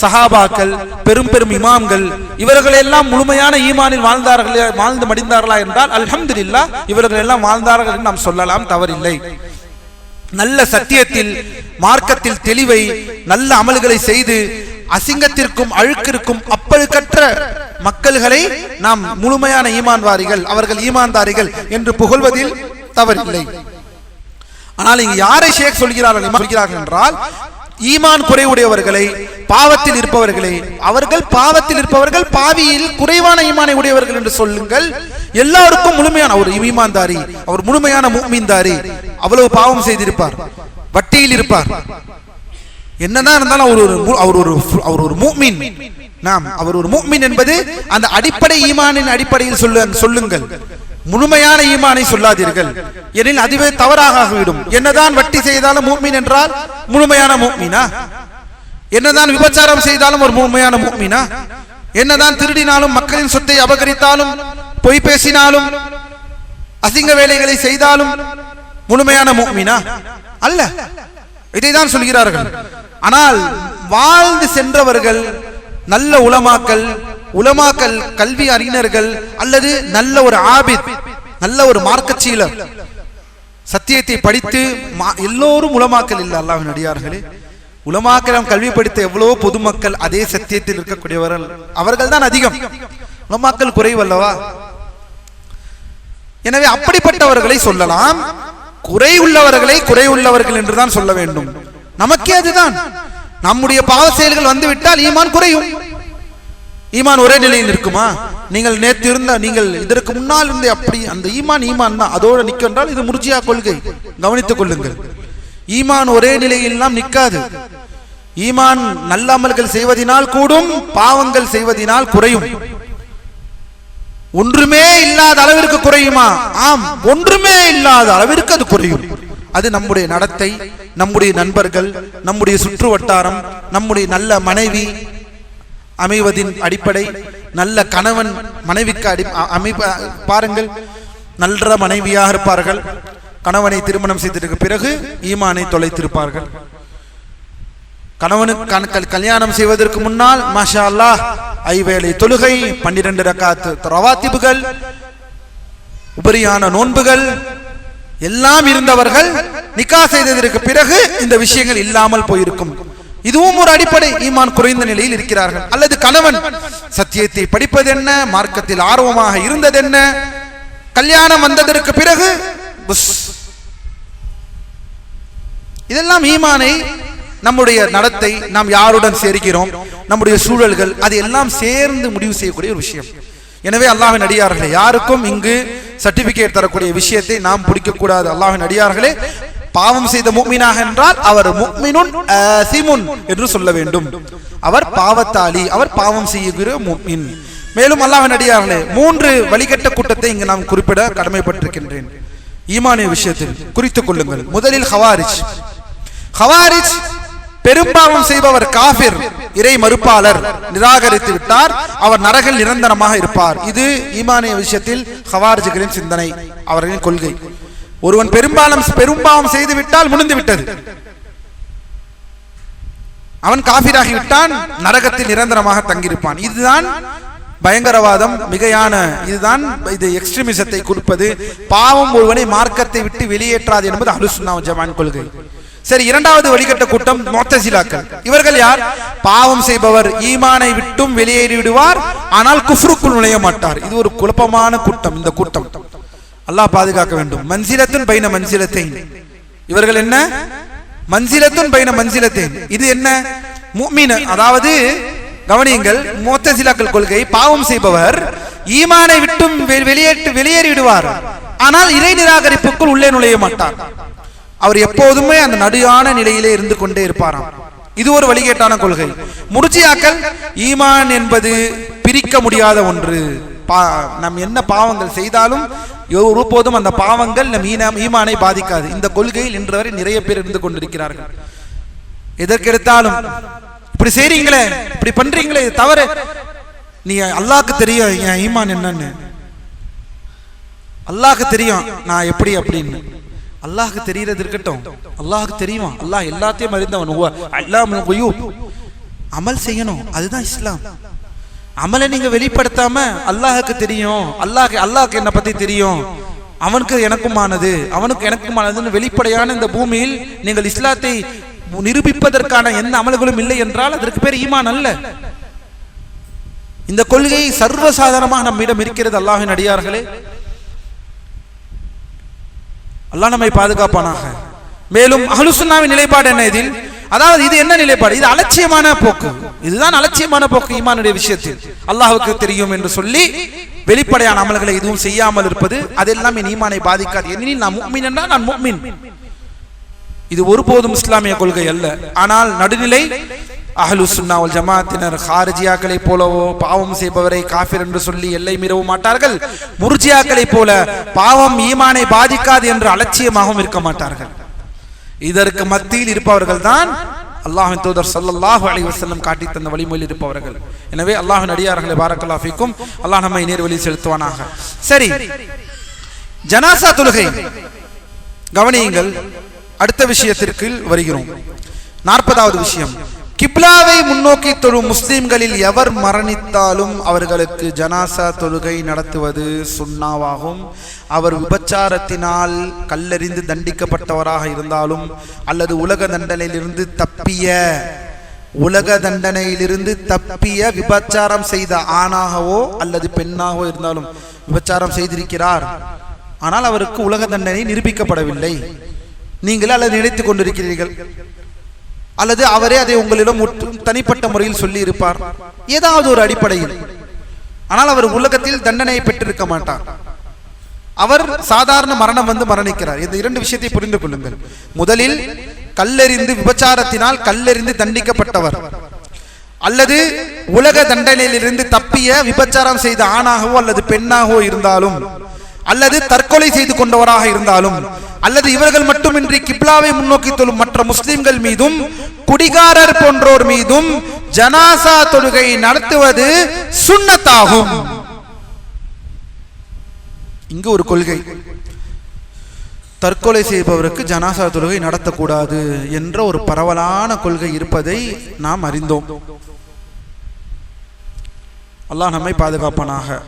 சஹாபாக்கள், பெரும் பெரும் இமாம்கள், இவர்கள் எல்லாம் முழுமையான ஈமானில் வாழ்ந்து மடிந்தார்களா என்றால் அல்ஹம்துலில்லாஹ் இவர்கள் எல்லாம் வாழ்ந்தார்கள் என்று நாம் சொல்லலாம், தவறில்லை. நல்ல சத்தியத்தில், மார்க்கத்தில் தெளிவை, நல்ல அமல்களை செய்து அசிங்கத்திற்கும் அழுக்கிற்கும் அப்பழுக்கற்ற மக்கள்களை நாம் முழுமையான ஈமான்வாரிகள், அவர்கள் ஈமான்தாரிகள் என்று புகழ்வதில் தவறில்லை. ஆனால் இங்கு யாரை ஷேக் சொல்கிறார்கள் என்றால், ஈமான் குறைவுடையவர்களை, பாவத்தில் இருப்பவர்களை, பாவத்தில் இருப்பவர்கள் பாவியில் குறைவான ஈமானை உடையவர்கள் என்று சொல்லுங்கள். எல்லாருக்கும் முழுமையான ஒரு ஈமான்தாரி, அவர் முழுமையான முஃமின்தாரி, அவ்வளவு பாவம் செய்திருப்பார், வட்டியில் இருப்பார், என்னதான் இருந்தாலும் அவர் ஒரு முஃமின். அவர் ஒரு முஃமின் என்பது அந்த அடிப்படை ஈமானின் அடிப்படையில் சொல்லுங்கள். முழுமையான ஈமானை சொல்லாதீர்கள், எனில் அதுவே தவறாக ஆகிவிடும். என்னதான் வட்டி செய்தாலும் முஃமின் என்றால் முழுமையான முஃமினா? என்னதான் விபச்சாரம் செய்தாலும் ஒரு முழுமையான முஃமினா? என்னதான் திருடினாலும், மக்களின் சொத்தை அபகரித்தாலும், பொய் பேசினாலும், அசிங்க வேலைகளை செய்தாலும் முழுமையான முஃமினா? அல்ல. இதைதான் சொல்கிறார்கள். ஆனால் வாழ்ந்து சென்றவர்கள், நல்ல உலமாக்கள், கல்வி அறிஞர்கள், அல்லது நல்ல ஒரு ஆபித், நல்ல ஒரு மார்க்கச்சீலர், சத்தியத்தை படித்து எல்லோரும் உலமாக்கள் இல்லை. அல்லாஹ்வின் அடியார்களே, உலமாக்கள் கல்வி படித்த எவ்வளவு பொதுமக்கள் அதே சத்தியத்தில் இருக்கக்கூடியவர்கள், அவர்கள் தான் அதிகம். உலமாக்கள் குறைவல்லவா? எனவே அப்படிப்பட்டவர்களை சொல்லலாம். குறை உள்ளவர்களை குறை உள்ளவர்கள் என்றுதான் சொல்ல வேண்டும். நமக்கே அதுதான். நம்முடைய பாவ செயல்கள் வந்துவிட்டால் ஈமான் குறையும். ஈமான் ஒரே நிலையில் இருக்குமா? நீங்கள் நேற்று இருந்த, நீங்கள் இதற்கு முன்னால் இருந்த அப்படி அந்த ஈமான் தான் அதோட நிற்கின்றால் இது முர்ஜியா கொள்கை. கவனித்துக் கொள்ளுங்கள். ஈமான் ஒரே நிலையில் நிற்காது. ஈமான் நல்ல அமல்கள் செய்வதனால் கூடும், பாவங்கள் செய்வதனால் குறையும். ஒன்றுமே இல்லாத அளவிற்கு குறையுமா? ஆம், ஒன்றுமே இல்லாத அளவிற்கு அது குறையும். அது நம்முடைய நடத்தை, நம்முடைய நண்பர்கள், நம்முடைய சுற்று வட்டாரம், நம்முடைய நல்ல மனைவி அமைவதின் அடிப்படை, நல்ல கணவன் மனைவிக்கு பாருங்கள், நல்ல மனைவியாக இருப்பார்கள். கணவனை திருமணம் செய்ததற்கு பிறகு ஈமானை தொலைத்திருப்பார்கள். கணவனுக்கு கல்யாணம் செய்வதற்கு முன்னால் மாஷா அல்லாஹ் 5 வேளை தொழுகை, 12 ரக்காத் ரவாத்திபுகள், உபரியான நோன்புகள் எல்லாம் இருந்தவர்கள் நிக்கா செய்ததற்கு பிறகு இந்த விஷயங்கள் இல்லாமல் போயிருக்கும். இதுவும் ஒரு அடிப்படை. ஈமான் குறைந்த நிலையில் இருக்கிறார்கள். அல்லது கணவன் சத்தியத்தை படிப்பது என்ன, மார்க்கத்தில் ஆர்வமாக இருந்தது என்ன, கல்யாணம் வந்ததற்கு பிறகு இதெல்லாம் ஈமானை, நம்முடைய நடத்தை, நாம் யாருடன் சேர்க்கிறோம், நம்முடைய சூழல்கள், அது எல்லாம் சேர்ந்து முடிவு செய்யக்கூடிய ஒரு விஷயம். எனவே அல்லாஹ்வின் அடியார்களே, யாருக்கும் இங்கு சர்டிபிகேட் தரக்கூடிய விஷயத்தை நாம் பிடிக்க கூடாது. அல்லாஹ்வின் அடியார்களே, பாவம் செய்த முஃமினாக என்றால் அவர் முஃமினுன் ஆசிமுன் என்று சொல்ல வேண்டும். அவர் பாவத்தாளி, அவர் பாவம் செய்கிற முஃமின். மேலும் அல்லாஹ்வின் அடியார்களே, 3 வழிகட்ட கூட்டத்தை இங்கு நாம் குறிப்பிட கடமைப்பட்டிருக்கின்றேன். ஈமானிய விஷயத்தில் குறித்துக் கொள்ளுங்கள். முதலில் ஹவாரிஜ் பெரும்பாவம் செய்பவர், காஃபிர், இறை மறுப்பாளர், நிராகரித்து விட்டார், அவர் நரகில் நிரந்தரமாக இருப்பார். இது ஈமானிய விஷயத்தில் ஹவாரிஜ்களின் சிந்தனை, அவர்களின் கொள்கை. ஒருவன் பெரும்பாவம் செய்து விட்டால் முடிந்து விட்டது, அவன் காஃபிராகி விட்டான், நரகத்தில் நிரந்தரமாக தங்கியிருப்பான். இதுதான் பயங்கரவாதம், மிகையான இதுதான் இது எக்ஸ்ட்ரீமிசத்தை கொடுப்பது. பாவம் ஒருவனை மார்க்கத்தை விட்டு வெளியேற்றாது என்பது அஹ்லுஸ் சுன்னah வல் ஜமாஅத் கொள்கை. சரி, இரண்டாவது வழிகட்ட கூட்டம் முஅ்தஸிலாக்கள். இவர்கள் யார்? பாவம் செய்பவர் ஈமானை விட்டும் வெளியேறி விடுவார், ஆனால் குஃப்ருக்குள் நுழைய மாட்டார். இது ஒரு குழப்பமான கூட்டம். இந்த கூட்டம் அல்லாஹ் பாதுகாக்க வேண்டும். மன்சிலத்துன் பைன மன்சிலத்தைன். இவர்கள் என்ன? மன்சிலத்துன் பைன மன்சிலத்தைன். இது என்ன? முஃமின், அதாவது கவனியுங்கள், முஅ்தஸிலாக்கள் கொள்கை, பாவம் செய்பவர் ஈமானை விட்டும் வெளியேறி விடுவார், ஆனால் இறை நிராகரிப்புக்குள் உள்ளே நுழைய மாட்டார். அவர் எப்போதுமே அந்த நடுயான நிலையிலே இருந்து கொண்டே இருப்பாராம். இது ஒரு வழிகேட்டான கொள்கை. முர்ஜியாக்கள், ஈமான் என்பது பிரிக்க முடியாத ஒன்று. நம் என்ன பாவங்கள் செய்தாலும் ஒருபோதும் அந்த பாவங்கள் நம் ஈமானை பாதிக்காது. இந்த கொள்கையில் இன்று வரை நிறைய பேர் இருந்து கொண்டிருக்கிறார்கள். எதற்கெடுத்தாலும் இப்படி செய்றீங்களே, இப்படி பண்றீங்களே, தவறு. நீ அல்லாஹ்க்கு தெரியும் என் ஈமான் என்னன்னு, அல்லாஹ்க்கு தெரியும் நான் எப்படி அப்படின்னு. அல்லாஹ்க்கு தெரியறது இருக்கட்டும், அல்லாஹ்க்கு தெரியும், அல்லாஹ் எல்லாத்தையும் அறிந்தவன். அல்லாஹ்வுல் குயூப். அமல் செய்யணும், அதுதான் இஸ்லாம். அமலை நீங்க வெளிப்படுத்தாம அல்லாஹ்க்கு தெரியும், அல்லாஹ்க்கு என்ன பத்தி தெரியும், அவனுக்கு எனக்குமானது, அவனுக்கு எனக்குமானதுன்னு வெளிப்படையான இந்த பூமியில் நீங்கள் இஸ்லாத்தை நிரூபிப்பதற்கான எந்த அமல்களும் இல்லை என்றால் அதற்கு பேர் ஈமான் அல்ல. இந்த கொள்கை சர்வசாதாரணமாக நம்மிடம் இருக்கிறது. அல்லாஹ்வின் அடியார்களே, அல்லாஹ் நம்மை பாதுகாப்பானாக. மேலும் அஹ்லுஸ் சுன்னாவின் நிலைப்பாடு என்ன இதில்? அதாவது இது என்ன நிலைப்பாடு? இது அலட்சியமான போக்கு. இதுதான் அலட்சியமான போக்கு ஈமானுடைய விஷயத்தில். அல்லாஹ்வுக்கு தெரியும் என்று சொல்லி வெளிப்படையான அமல்களை எதுவும் செய்யாமல் இருப்பது, அதெல்லாம் என் ஈமானை பாதிக்காது. ஏனெனில் நான் முஃமின் என்றால் நான் முஃமின். இது ஒருபோதும் இஸ்லாமிய கொள்கை அல்ல. ஆனால் நடுநிலை அஹ்லுஸ் சுன்னah வல் ஜமாஅத்தினர் ஹாரிஜியாக்களை போலவோ பாவம் செய்பவரை காஃபிர் என்று சொல்லி எல்லை மீறவும் மாட்டார்கள். முர்ஜியாக்களை போல பாவம் ஈமானை பாதிக்காது என்று அலட்சியமாகவும் இருக்க மாட்டார்கள். இதற்கு மத்தியில் இருப்பவர்கள் தான் அல்லாஹ்வின் தூதர் ஸல்லல்லாஹு அலைஹி வஸல்லம் காட்டி தந்த வழிமுறையில் இருப்பவர்கள். எனவே அல்லாஹ்வின் அடியார்களே, பாரக்கல்லாஹு ஃபீக்கும், அல்லாஹ் நம்மை நேர்வழி செலுத்துவானாக. சரி, ஜனாசா தொழுகை கவனியுங்கள். அடுத்த விஷயத்திற்கு வருகிறோம். 40வது விஷயம், கிப்லாவை முன்னோக்கி தொழும் முஸ்லிம்களில் எவர் மரணித்தாலும் அவர்களுக்கு ஜனாசா தொழுகை நடத்துவது சுன்னாவாகும். அவர் விபச்சாரத்தினால் கல்லெறிந்து தண்டிக்கப்பட்டவராக இருந்தாலும் அல்லது உலக தண்டனையிலிருந்து தப்பிய விபச்சாரம் செய்த ஆணாகவோ அல்லது பெண்ணாகவோ இருந்தாலும், விபச்சாரம் செய்திருக்கிறார், ஆனால் அவருக்கு உலக தண்டனை நிரூபிக்கப்படவில்லை. நீங்களே அல்லது நினைத்துக் கொண்டிருக்கிறீர்கள், அல்லது அவரே அதை உங்களிடம் தனிப்பட்ட முறையில் சொல்லி இருப்பார் ஏதாவது ஒரு அடிப்படையில். ஆனால் அவர் உலகத்தில் தண்டனையை பெற்றிருக்க மாட்டார். அவர் சாதாரண மரணம் வந்து மரணிக்கிறார். இந்த இரண்டு விஷயத்தை புரிந்து கொள்ளுங்கள். முதலில் கல்லெறிந்து விபச்சாரத்தினால் கல்லெறிந்து தண்டிக்கப்பட்டவர், அல்லது உலக தண்டனையிலிருந்து தப்பிய விபச்சாரம் செய்த ஆணாகவோ அல்லது பெண்ணாகவோ இருந்தாலும், அல்லது தற்கொலை செய்து கொண்டவராக இருந்தாலும், அல்லது இவர்கள் மட்டுமின்றி கிப்லாவை முன்னோக்கி தொழும் மற்ற முஸ்லிம்கள் மீதும் குடிகாரர் போன்றோர் மீதும் ஜனாசா தொழுகை நடத்துவது சுன்னத்தாகும். இங்கு ஒரு கொள்கை, தற்கொலை செய்பவருக்கு ஜனாசா தொழுகை நடத்தக்கூடாது என்ற ஒரு பரவலான கொள்கை இருப்பதை நாம் அறிந்தோம். அல்லாஹ் நம்மை பாதுகாப்பானாக.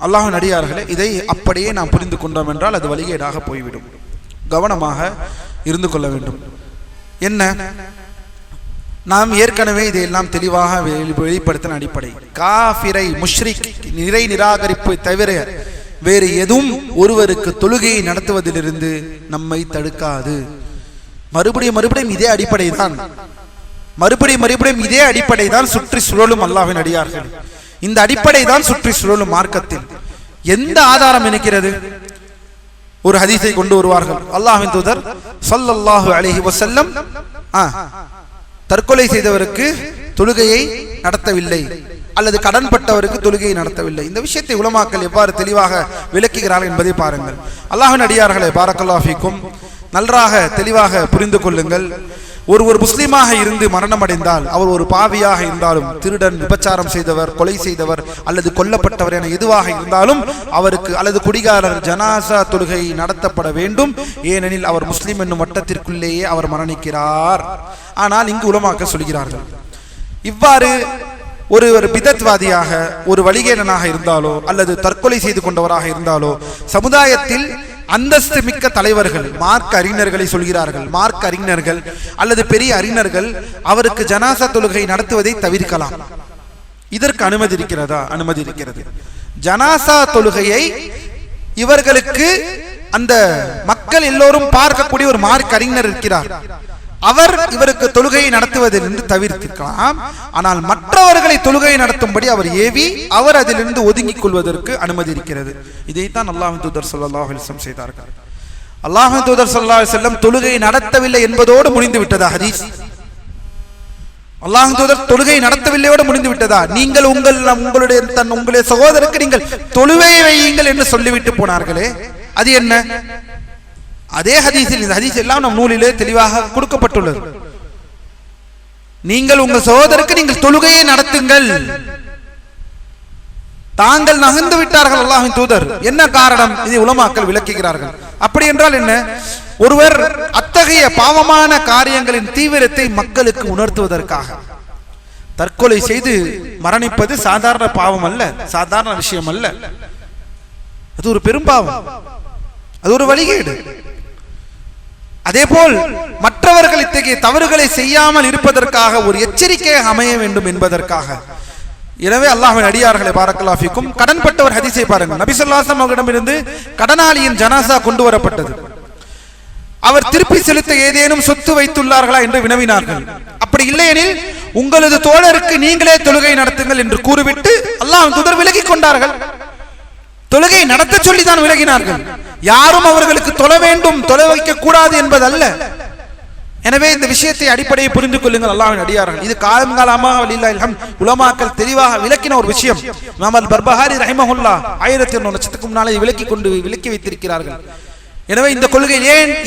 அல்லாஹ்வின் அடியார்களே, இதை அப்படியே நாம் புரிந்து கொண்டோம் என்றால் அது வழிகேடாக போய்விடும். கவனமாக இருந்து கொள்ள வேண்டும். என்ன, நாம் ஏற்கனவே இதையெல்லாம் தெளிவாக வெளிப்படுத்தின அடிப்படை, காஃபிரை முஷ்ரிக் நிறை நிராகரிப்பு தவிர வேறு எதுவும் ஒருவருக்கு தொழுகையை நடத்துவதிலிருந்து நம்மை தடுக்காது. மறுபடியும் இதே அடிப்படை தான், மறுபடியும் இதே அடிப்படை தான் சுற்றி சுழலும் அல்லாஹ்வின் அடியார்கள். இந்த அடிப்படை தான் சுற்றி சுழலும் மார்க்கத்தில். எந்த ஆதாரம் இருக்கிறது? ஒரு ஹதீஸை கொண்டு வருவார்கள். அல்லாஹ்வின் தூதர் ஸல்லல்லாஹு அலைஹி வஸல்லம் தற்கொலை செய்தவருக்கு தொழுகையை நடத்தவில்லை, அல்லது கடன்பட்டவருக்கு தொழுகையை நடத்தவில்லை. இந்த விஷயத்தை உலமாக்கள் எவ்வாறு தெளிவாக விளக்குகிறார்கள் என்பதை பாருங்கள். அல்லாஹ்வின் அடியார்களே, பாரக்கல்லாஹு ஃபீக்கும், நன்றாக தெளிவாக புரிந்து கொள்ளுங்கள். ஒரு முஸ்லீமாக இருந்து மரணம் அடைந்தால், அவர் ஒரு பாவியாக இருந்தாலும், திருடன், விபச்சாரம் செய்தவர், கொலை செய்தவர் அல்லது கொல்லப்பட்டவர் என எதுவாக இருந்தாலும் அவருக்கு, அல்லது குடிகாரர், ஜனாசா தொழுகை நடத்தப்பட வேண்டும். ஏனெனில் அவர் முஸ்லீம் என்னும் வட்டத்திற்குள்ளேயே அவர் மரணிக்கிறார். ஆனால் இங்கு உலமாக்கள் சொல்கிறார்கள், இவ்வாறு ஒரு பிதத்வாதியாக, ஒரு வழிகேடனாக இருந்தாலோ அல்லது தற்கொலை செய்து கொண்டவராக இருந்தாலோ சமுதாயத்தில் அந்தஸ்து மிக்க தலைவர்கள், மார்க்க அறிஞர்களை சொல்கிறார்கள், மார்க்க அறிஞர்கள் அல்லது பெரிய அறிஞர்கள் அவருக்கு ஜனாசா தொழுகை நடத்துவதை தவிர்க்கலாம். இதற்கு அனுமதி இருக்கிறதா? அனுமதி இருக்கிறது. ஜனாசா தொழுகையை இவர்களுக்கு அந்த மக்கள் எல்லோரும் பார்க்கக்கூடிய ஒரு மார்க்க அறிஞர் இருக்கிறார், அவர் இவருக்கு தொழுகையை நடத்துவதிலிருந்து தவிர்த்திருக்கலாம். ஆனால் மற்றவர்களை தொழுகையை நடத்தும்படி அவர் ஏவி அவர் அதிலிருந்து ஒதுங்கிக் கொள்வதற்கு அனுமதி இருக்கிறது. இதைத்தான் அல்லாஹ்வின் தூதர் ஸல்லல்லாஹு அலைஹி வஸல்லம் செய்தார்கள். அல்லாஹ்வின் தூதர் ஸல்லல்லாஹு அலைஹி வஸல்லம் தொழுகையை நடத்தவில்லை என்பதோடு முடிந்து விட்டதா ஹதீஸ்? அல்லாஹ்வின் தூதர் தொழுகை நடத்தவில்லையோடு முடிந்து விட்டதா? நீங்கள் உங்களுடைய சகோதரருக்கு நீங்கள் தொழுகையை வையுங்கள் என்று சொல்லிவிட்டு போனார்களே, அது என்ன? அதே ஹதீஸில், இந்த ஹதீஸ் எல்லாம் நம் நூலிலே தெளிவாக கொடுக்கப்பட்டுள்ளது. நீங்கள் உங்கள் சகோதரருக்கு நீங்கள் தொழுகையை நடத்துங்கள். தாங்கள் நகர்ந்து விட்டார்கள் அல்லாஹ்வின் தூதர். என்ன காரணம்? இதை உலமாக்கள் விளக்குகிறார்கள். அப்படி என்றால் என்ன? ஒருவர் அத்தகைய பாவமான காரியங்களின் தீவிரத்தை மக்களுக்கு உணர்த்துவதற்காக. தற்கொலை செய்து மரணிப்பது சாதாரண பாவம் அல்ல, சாதாரண விஷயம் அல்ல. அது ஒரு பெரும்பாவம், அது ஒரு வழிகேடு. அதேபோல் மற்றவர்கள் இத்தகைய தவறுகளை செய்யாமல் இருப்பதற்காக ஒரு எச்சரிக்கையாக அமைய வேண்டும் என்பதற்காக. எனவே அல்லாஹ்வின் அடியார்களை பாரக்கல்லாஹு ஃபீக்கும், கடன்பட்டவர் ஹதீஸை பாருங்கள். நபி ஸல்லல்லாஹு அலைஹி வஸல்லம் அவர்களிடமிருந்து கடனாளியின் ஜனாசா கொண்டு வரப்பட்டது. அவர் திருப்பி செலுத்த ஏதேனும் சொத்து வைத்துள்ளார்களா என்று வினவினார்கள். அப்படி இல்லையெனில் உங்களது தோழருக்கு நீங்களே தொழுகை நடத்துங்கள் என்று கூறிவிட்டு அல்லாஹ்வின் தூதர் விலகிக் கொண்டார்கள். தொழுகை நடத்த சொல்லிதான் விலகினார்கள். யாரும் அவர்களுக்கு தொழ வேண்டும், தொலை வைக்க கூடாது என்பதல்ல. எனவே இந்த விஷயத்தை அடிப்படையை புரிந்து கொள்ளுங்கள் அல்லாஹ்வின் அடியார்கள். இது காலங்காலமாக வலில்லாஹில் ஹம்த் உலமாக்கள் தெளிவாக விளக்கின ஒரு விஷயம். இமாம் அல்-பர்பஹாரி ரஹிமஹுல்லாஹ் 1100 வருஷத்துக்கு முன்னாலே விளக்கி வைத்திருக்கிறார்கள். எனவே இந்த கொள்கை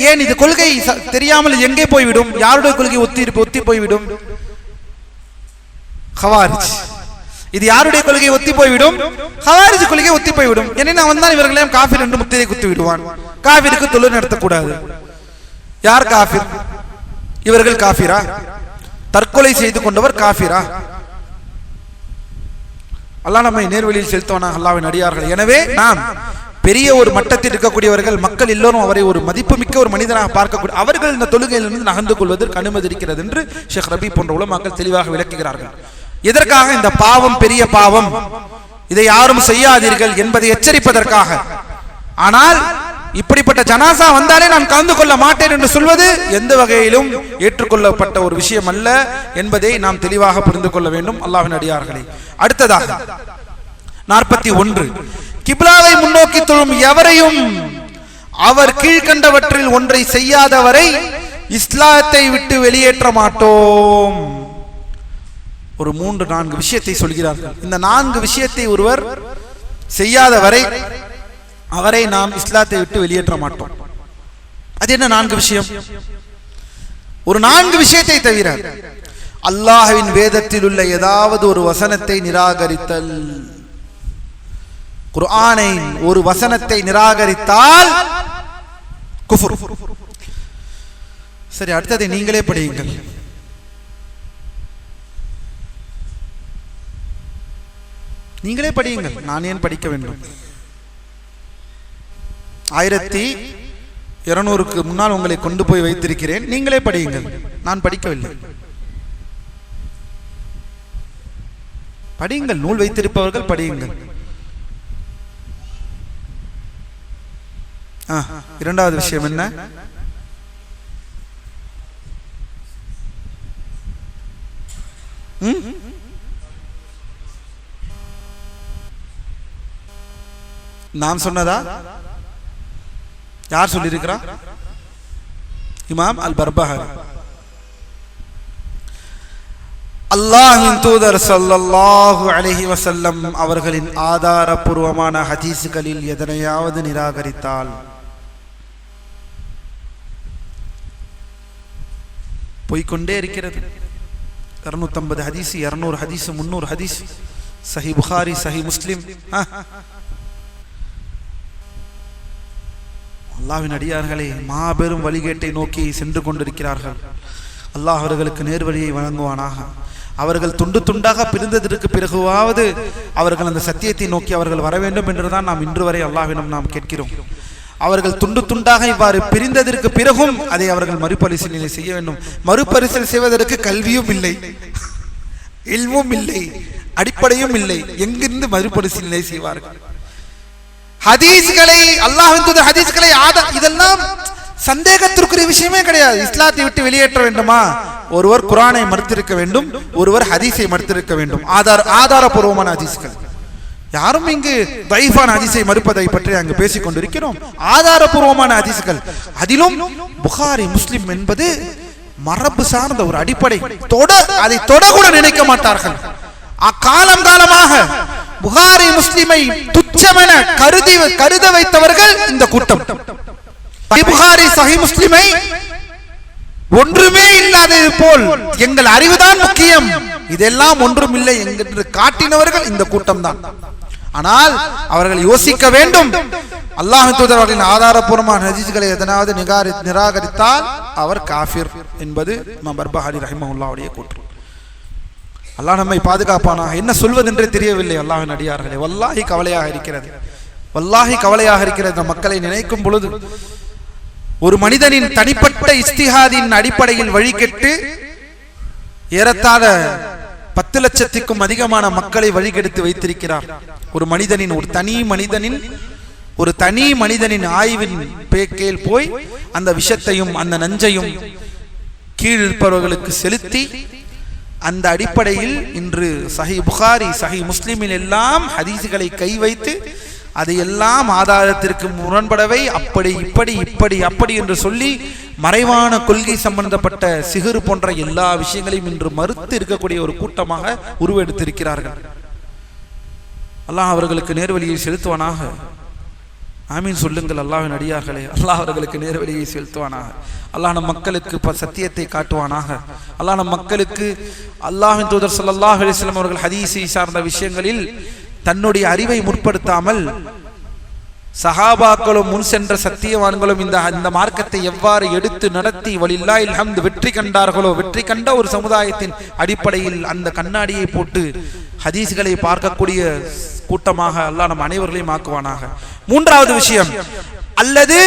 ஏன் இது கொள்கை தெரியாமல் எங்கே போய்விடும்? யாருடைய கொள்கை ஒத்தி போய்விடும்? ஹவாரிஜ். இது யாருடைய கொள்கையை ஒத்தி போய்விடும்? ஹவாரிஜ் கொள்கையை ஒத்தி போய்விடும். ஏன்னா அவன் தான் இவர்களையும் காஃபிர் என்று முத்திரை குத்தி விடுவான். காஃபிருக்கு தொழுகை நடத்தக்கூடாது. யார் காஃபிர்? இவர்கள் காஃபிரா? தற்கொலை செய்து கொண்டவர் காஃபிரா? அல்லாஹ் நம்மை நேர்வழியில் செலுத்துவானாக அல்லாஹ்வின் அடியார்கள். எனவே நாம் பெரிய ஒரு மட்டத்தில் இருக்கக்கூடியவர்கள், மக்கள் எல்லோரும் அவரை ஒரு மதிப்புமிக்க ஒரு மனிதனாக பார்க்கக்கூடிய அவர்கள் இந்த தொழுகையிலிருந்து நகர்ந்து கொள்வதற்கு அனுமதி இருக்கிறது என்று ஷேக் ரபி போன்ற உலமாக்கள் தெளிவாக விளக்குகிறார்கள். எதற்காக? இந்த பாவம் பெரிய பாவம், இதை யாரும் செய்யாதீர்கள் என்பதை எச்சரிப்பதற்காக. ஆனால் இப்படிப்பட்ட ஜனாசா வந்தாலே நான் கலந்து கொள்ள மாட்டேன் என்று சொல்வது எந்த வகையிலும் ஏற்றுக்கொள்ளப்பட்ட ஒரு விஷயம் அல்ல என்பதை நாம் தெளிவாக புரிந்து கொள்ள வேண்டும் அல்லாஹ்வின் அடியார்களே. அடுத்ததாக 41 கிப்லாவை முன்னோக்கி தொழும் எவரையும் அவர் கீழ்கண்டவற்றில் ஒன்றை செய்யாதவரை இஸ்லாத்தை விட்டு வெளியேற்ற மாட்டோம். ஒரு 3-4 விஷயத்தை சொல்கிறார்கள். இந்த 4 விஷயத்தை ஒருவர் செய்யாதவரை அவரை நாம் இஸ்லாத்தை விட்டு வெளியேற்ற மாட்டோம். அது என்ன 4 விஷயம்? ஒரு 4 விஷயத்தை தவிர அல்லாஹ்வின் வேதத்தில் உள்ள ஏதாவது ஒரு வசனத்தை நிராகரித்தல், குர்ஆனை ஒரு வசனத்தை நிராகரித்தால் குஃப்ர். சரி, அடுத்ததை நீங்களே படியுங்கள். நீங்களே படியுங்கள், நான் ஏன் படிக்க வேண்டும்? 1200க்கு முன்னால் உங்களை கொண்டு போய் வைத்திருக்கிறேன், நீங்களே படியுங்கள், நான் படிக்கவில்லை. படியுங்கள், நூல் வைத்திருப்பவர்கள் படியுங்கள். இரண்டாவது விஷயம் என்ன? நான் சொன்னதா? யார் சொல்லியிருக்கிறா? இமாம் அல் பர்பஹாரி. அல்லாஹ்வின் தூதர் ஸல்லல்லாஹு அலைஹி வஸல்லம் அவர்களின் ஆதாரபூர்வமான ஹதீஸ்களில் எதனையாவது நிராகரித்தால் போய்கொண்டே இருக்கிறது. 250 ஹதீஸ், 200 ஹதீஸ், 300 ஹதீஸ், சஹீஹ் புகாரி, சஹீஹ் முஸ்லிம். அல்லாஹ்வின் அடியார்களே, மாபெரும் வழிகேட்டை நோக்கி சென்று கொண்டிருக்கிறார்கள். அல்லாஹ் அவர்களுக்கு நேர்வழியை வழங்குவானாக. அவர்கள் துண்டு துண்டாக பிரிந்ததற்கு பிறகுவாவது அவர்கள் அந்த சத்தியத்தை நோக்கி அவர்கள் வர வேண்டும் என்றுதான் நாம் இன்று வரை அல்லாஹ்விடம் நாம் கேட்கிறோம். அவர்கள் துண்டு துண்டாக இவ்வாறு பிரிந்ததற்கு பிறகும் அதை அவர்கள் மறுபரிசீலனை செய்ய வேண்டும். மறுபரிசீலனை செய்வதற்கு கல்வியும் இல்லை, இல்மும் இல்லை, அடிப்படையும் இல்லை. எங்கிருந்து மறுபரிசீலனை செய்வார்கள்? ஹதீஸ்களை, அல்லாஹ்வின் தூதர் ஹதீஸ்களை இதெல்லாம் சந்தேகத்திற்குரிய விஷயமே கிடையாது. இஸ்லாத்தை விட்டு வெளியேற்ற வேண்டுமா? ஒருவர் குர்ஆனை மறுத்திருக்க வேண்டும், ஒருவர் ஹதீஸை மறுத்திருக்க வேண்டும். ஆதாரபூர்வமான ஹதீஸ்கள். யாரும் இங்கு தைஃபான ஹதீஸை மறுப்பதை பற்றி அங்கு பேசிக் கொண்டிருக்கிறோம். ஆதாரபூர்வமான ஹதீஸ்கள், அதிலும் புகாரி முஸ்லிம் என்பது மரபு சார்ந்த ஒரு அடிப்படை. அதை தொட கூட நினைக்க மாட்டார்கள். காலம் காலமாக புகாரி முஸ்லிமை துச்சமென கருத வைத்தவர்கள் இந்த கூட்டம். புகாரி சஹீஹ் முஸ்லிமை ஒன்றுமே இல்லாதது போல் எங்கள் அறிவுதான் முக்கியம், இதெல்லாம் ஒன்றும் இல்லை என்று காட்டினவர்கள் இந்த கூட்டம் தான். ஆனால் அவர்கள் யோசிக்க வேண்டும். அல்லாஹ்வின் தூதர் அவர்களின் ஆதாரபூர்வமான ஹதீஸ்களை எதனாவது நிராகரித்தால் அவர் காஃபிர் என்பது இமாம் பர்பஹாரி ரஹிமஹுல்லாஹ்வுடைய கூற்று. அல்லாஹ் நம்மை பாதுகாப்பானாக. என்ன சொல்வதென்றே தெரியவில்லை அல்லாஹ்வின் அடியார்களே. வல்லாஹி கவலையாக இருக்கிறது, வல்லாஹி கவலையாக இருக்கிறது. மக்களை நினைக்கும் பொழுது ஒரு மனிதனின் தனிப்பட்ட இஸ்திஹாதின் அடிப்படையில் வழிகெட்டு ஏறத்தாழ 10 லட்சத்திற்கும் அதிகமான மக்களை வழிகெடுத்து வைத்திருக்கிறார். ஒரு மனிதனின், ஒரு தனி மனிதனின் ஆய்வின் பேக்கேல் போய் அந்த விஷத்தையும் அந்த நஞ்சையும் கீழ் இருப்பவர்களுக்கு செலுத்தி அந்த அடிப்படையில் இன்று சஹீஹ் புகாரி, சஹீஹ் முஸ்லிமில் எல்லாம் ஹதீஸ்களை கை வைத்து அதையெல்லாம் ஆதாரத்திற்கு முரண்படவை அப்படி இப்படி இப்படி அப்படி என்று சொல்லி மறைவான கொள்கை சம்பந்தப்பட்ட சிகுறு போன்ற எல்லா விஷயங்களையும் இன்று மறுத்து இருக்கக்கூடிய ஒரு கூட்டமாக உருவெடுத்திருக்கிறார்கள். அல்லாஹ் அவர்களுக்கு நேர்வழியை செலுத்துவானாக. ஆமீன் சொல்லுங்கள் அல்லாஹ்வின் அடியார்களே. அல்லாஹ் அவர்களுக்கு நேர்வழியை செலுத்துவானாக. அல்லாஹ் நம் மக்களுக்கு சத்தியத்தை காட்டுவானாக. அல்லாஹ் நம் மக்களுக்கு அல்லாஹ்வின் தூதர் ஸல்லல்லாஹு அலைஹி வஸல்லம் அவர்கள் ஹதீஸை சார்ந்த விஷயங்களில் தன்னுடைய அறிவை முற்படுத்தாமல் சஹாபாக்களும் முன் சென்ற சத்தியவான்களும் இந்த மார்க்கத்தை எவ்வாறு எடுத்து நடத்தி வலில்லாஹில் ஹம்து வெற்றி கண்டார்களோ, வெற்றி கண்ட ஒரு சமுதாயத்தின் அடிப்படையில் அந்த கண்ணாடியை போட்டு ஹதீஸ்களை பார்க்கக்கூடிய கூட்டமாக அல்லாஹ் நம் அனைவர்களையும் ஆக்குவானாக. மூன்றாவது விஷயம், அல்லது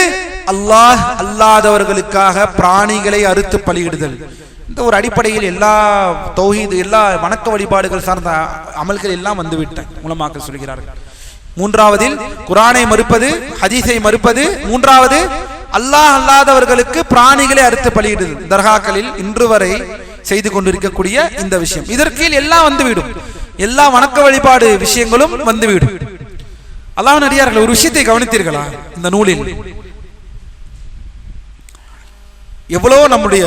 அல்லாஹ் அல்லாதவர்களுக்காக பிராணிகளை அறுத்து பலியிடுதல். இந்த ஒரு அடிப்படையில் எல்லா தௌஹீத், எல்லா வணக்க வழிபாடுகள் சார்ந்த அமல்கள் எல்லாம் வந்துவிட்ட உலமாக்கள் சொல்கிறார்கள். மூன்றாவதில் குர்ஆனை மறுப்பது, ஹதீஸை மறுப்பது. மூன்றாவது அல்லாஹ் அல்லாதவர்களுக்கு பிராணிகளை அறுத்து பலியிடுது. தர்காக்களில் இன்று வரை செய்து கொண்டிருக்கக்கூடிய இந்த விஷயம், இதற்கு எல்லாம் வந்துவிடும். எல்லா வணக்க வழிபாடு விஷயங்களும் வந்துவிடும். அல்லாஹ்வின் அடியார்கள், ஒரு விஷயத்தை கவனித்தீர்களா? இந்த நூலில் எவ்வளோ நம்முடைய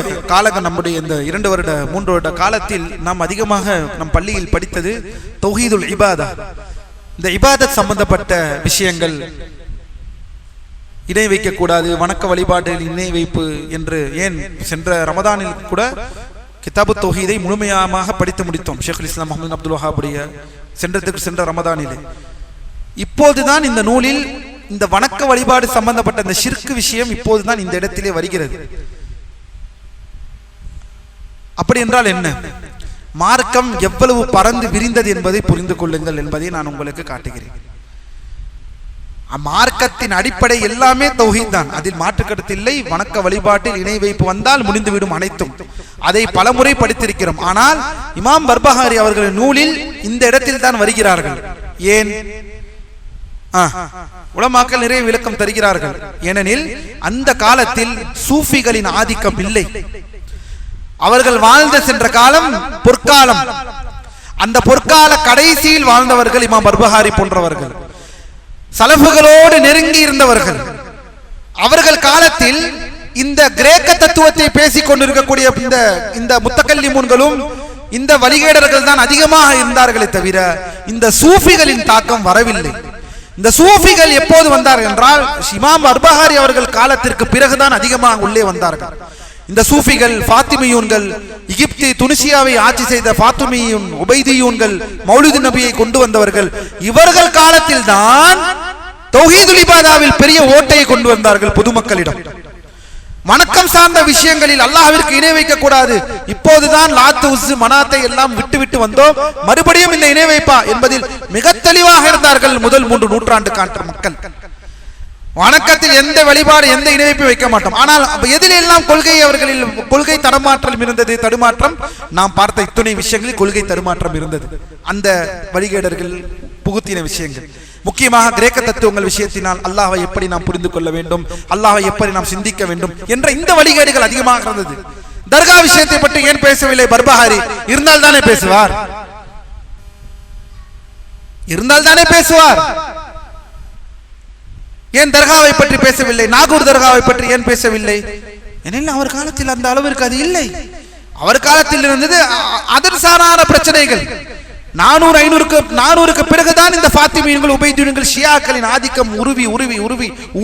இந்த 2 வருட 3 வருட காலத்தில் நாம் அதிகமாக நம் பள்ளியில் படித்தது தௌஹீதுல் இபாதா. இந்த இபாதத் சம்பந்தப்பட்ட விஷயங்கள், இணை வைக்கக்கூடாது, வணக்க வழிபாட்டில் இணை வைப்பு என்று. ஏன் சென்ற ரமதானில் கூட கிதாபு தௌஹீதை முழுமையாக படித்து முடித்தோம். ஷேகுல் இஸ்லாம் முஹம்மது அப்துல் வஹாபுடைய சென்ற ரமதானிலே. இப்போதுதான் இந்த நூலில் இந்த வணக்க வழிபாடு சம்பந்தப்பட்ட இந்த ஷிர்க் விஷயம் இப்போதுதான் இந்த இடத்திலே வருகிறது. அப்படி என்றால் என்ன? மார்க்கம் எவ்வளவு பறந்து விரிந்தது என்பதை புரிந்து கொள்ளுங்கள் என்பதை நான் உங்களுக்கு காட்டுகிறேன். மார்க்கத்தின் அடிப்படை எல்லாமே தௌஹீத் தான், அதில் மாற்று கருத்து இல்லை. வணக்க வழிபாட்டில் இணை வைப்பு வந்தால் முடிந்துவிடும் அனைத்தும். அதை பலமுறை படித்திருக்கிறோம். ஆனால் இமாம் பர்பஹாரி அவர்களின் நூலில் இந்த இடத்தில் தான் வருகிறார்கள். ஏன்? உலமாக்கள் நிறைய விளக்கம் தருகிறார்கள். ஏனெனில் அந்த காலத்தில் சூஃபிகளின் ஆதிக்கம் இல்லை. அவர்கள் வாழ்ந்த சென்ற காலம் பொற்காலம். அந்த பொற்கால கடைசியில் வாழ்ந்தவர்கள் இமாம் பர்பஹாரி போன்றவர்கள், சலஃபுகளோடு நெருங்கி இருந்தவர்கள். அவர்கள் காலத்தில் இந்த கிரேக்க தத்துவத்தை பேசிக் கொண்டிருக்கக்கூடிய இந்த முத்தகல்லிமூன்களும் இந்த வழிகேடர்கள் தான் அதிகமாக இருந்தார்களே தவிர இந்த சூஃபிகளின் தாக்கம் வரவில்லை. இந்த சூஃபிகள் எப்போது வந்தார்கள் என்றால் இமாம் பர்பஹாரி அவர்கள் காலத்திற்கு பிறகுதான் அதிகமாக உள்ளே வந்தார்கள். இந்த சூஃபிகள், ஃபாத்திமியூன்கள், எகிப்து துனிசியாவை ஆட்சி செய்த ஃபாத்திமியூன், உபைதியூன்கள், மௌலிது நபியை கொண்டு வந்தவர்கள். இவர்கள் காலத்தில் தான் தௌஹீதுல் இபாதாவில் பெரிய ஓட்டையை கொண்டு வந்தார்கள் பொதுமக்களிடம். வணக்கம் சார்ந்த விஷயங்களில் அல்லாஹ்விற்கு இணை வைக்க கூடாது. இப்போதுதான் லாத்து உஸ்ஸு மனாத்தை எல்லாம் விட்டு வந்தோம், மறுபடியும் இந்த இணை வைப்பா என்பதில் மிக தெளிவாக இருந்தார்கள் முதல் 3 நூற்றாண்டு காட்ட மக்கள். வணக்கத்தில் எந்த வழிபாடு, எந்த இணை வைப்பு வைக்க மாட்டோம். ஆனால் எதில் எல்லாம் கொள்கை தடுமாற்றம் இருந்தது. தடுமாற்றம் நாம் பார்த்த இத்துணை விஷயங்களில் கொள்கை தடுமாற்றம் இருந்தது. அந்த வழிகேடர்கள் புகுத்தின விஷயங்கள், முக்கியமாக கிரேக்க தத்துவங்கள் விஷயத்தினால் அல்லாஹ்வை எப்படி நாம் புரிந்து கொள்ள வேண்டும், அல்லாஹ்வை எப்படி நாம் சிந்திக்க வேண்டும் என்ற இந்த வழிகேடுகள் அதிகமாக இருந்தது. தர்கா விஷயத்தை பற்றி ஏன் பேசவில்லை பர்பஹாரி? இருந்தால் தானே பேசுவார். ஏன் தர்காவை பற்றி பேசவில்லை? நாகூர் தர்காவை பற்றி ஏன் பேசவில்லை? ஏனெனில் அவர் காலத்தில் அந்த அளவிற்கு அது இல்லை. அவர் காலத்தில் இருந்தது அதன் சாரான பிரச்சனைகள். 400-500க்கு பிறகுதான் இந்த ஃபாத்திமியன்கள், உபைதியூன்கள், ஷியாக்களின் ஆதிக்கம் உருவி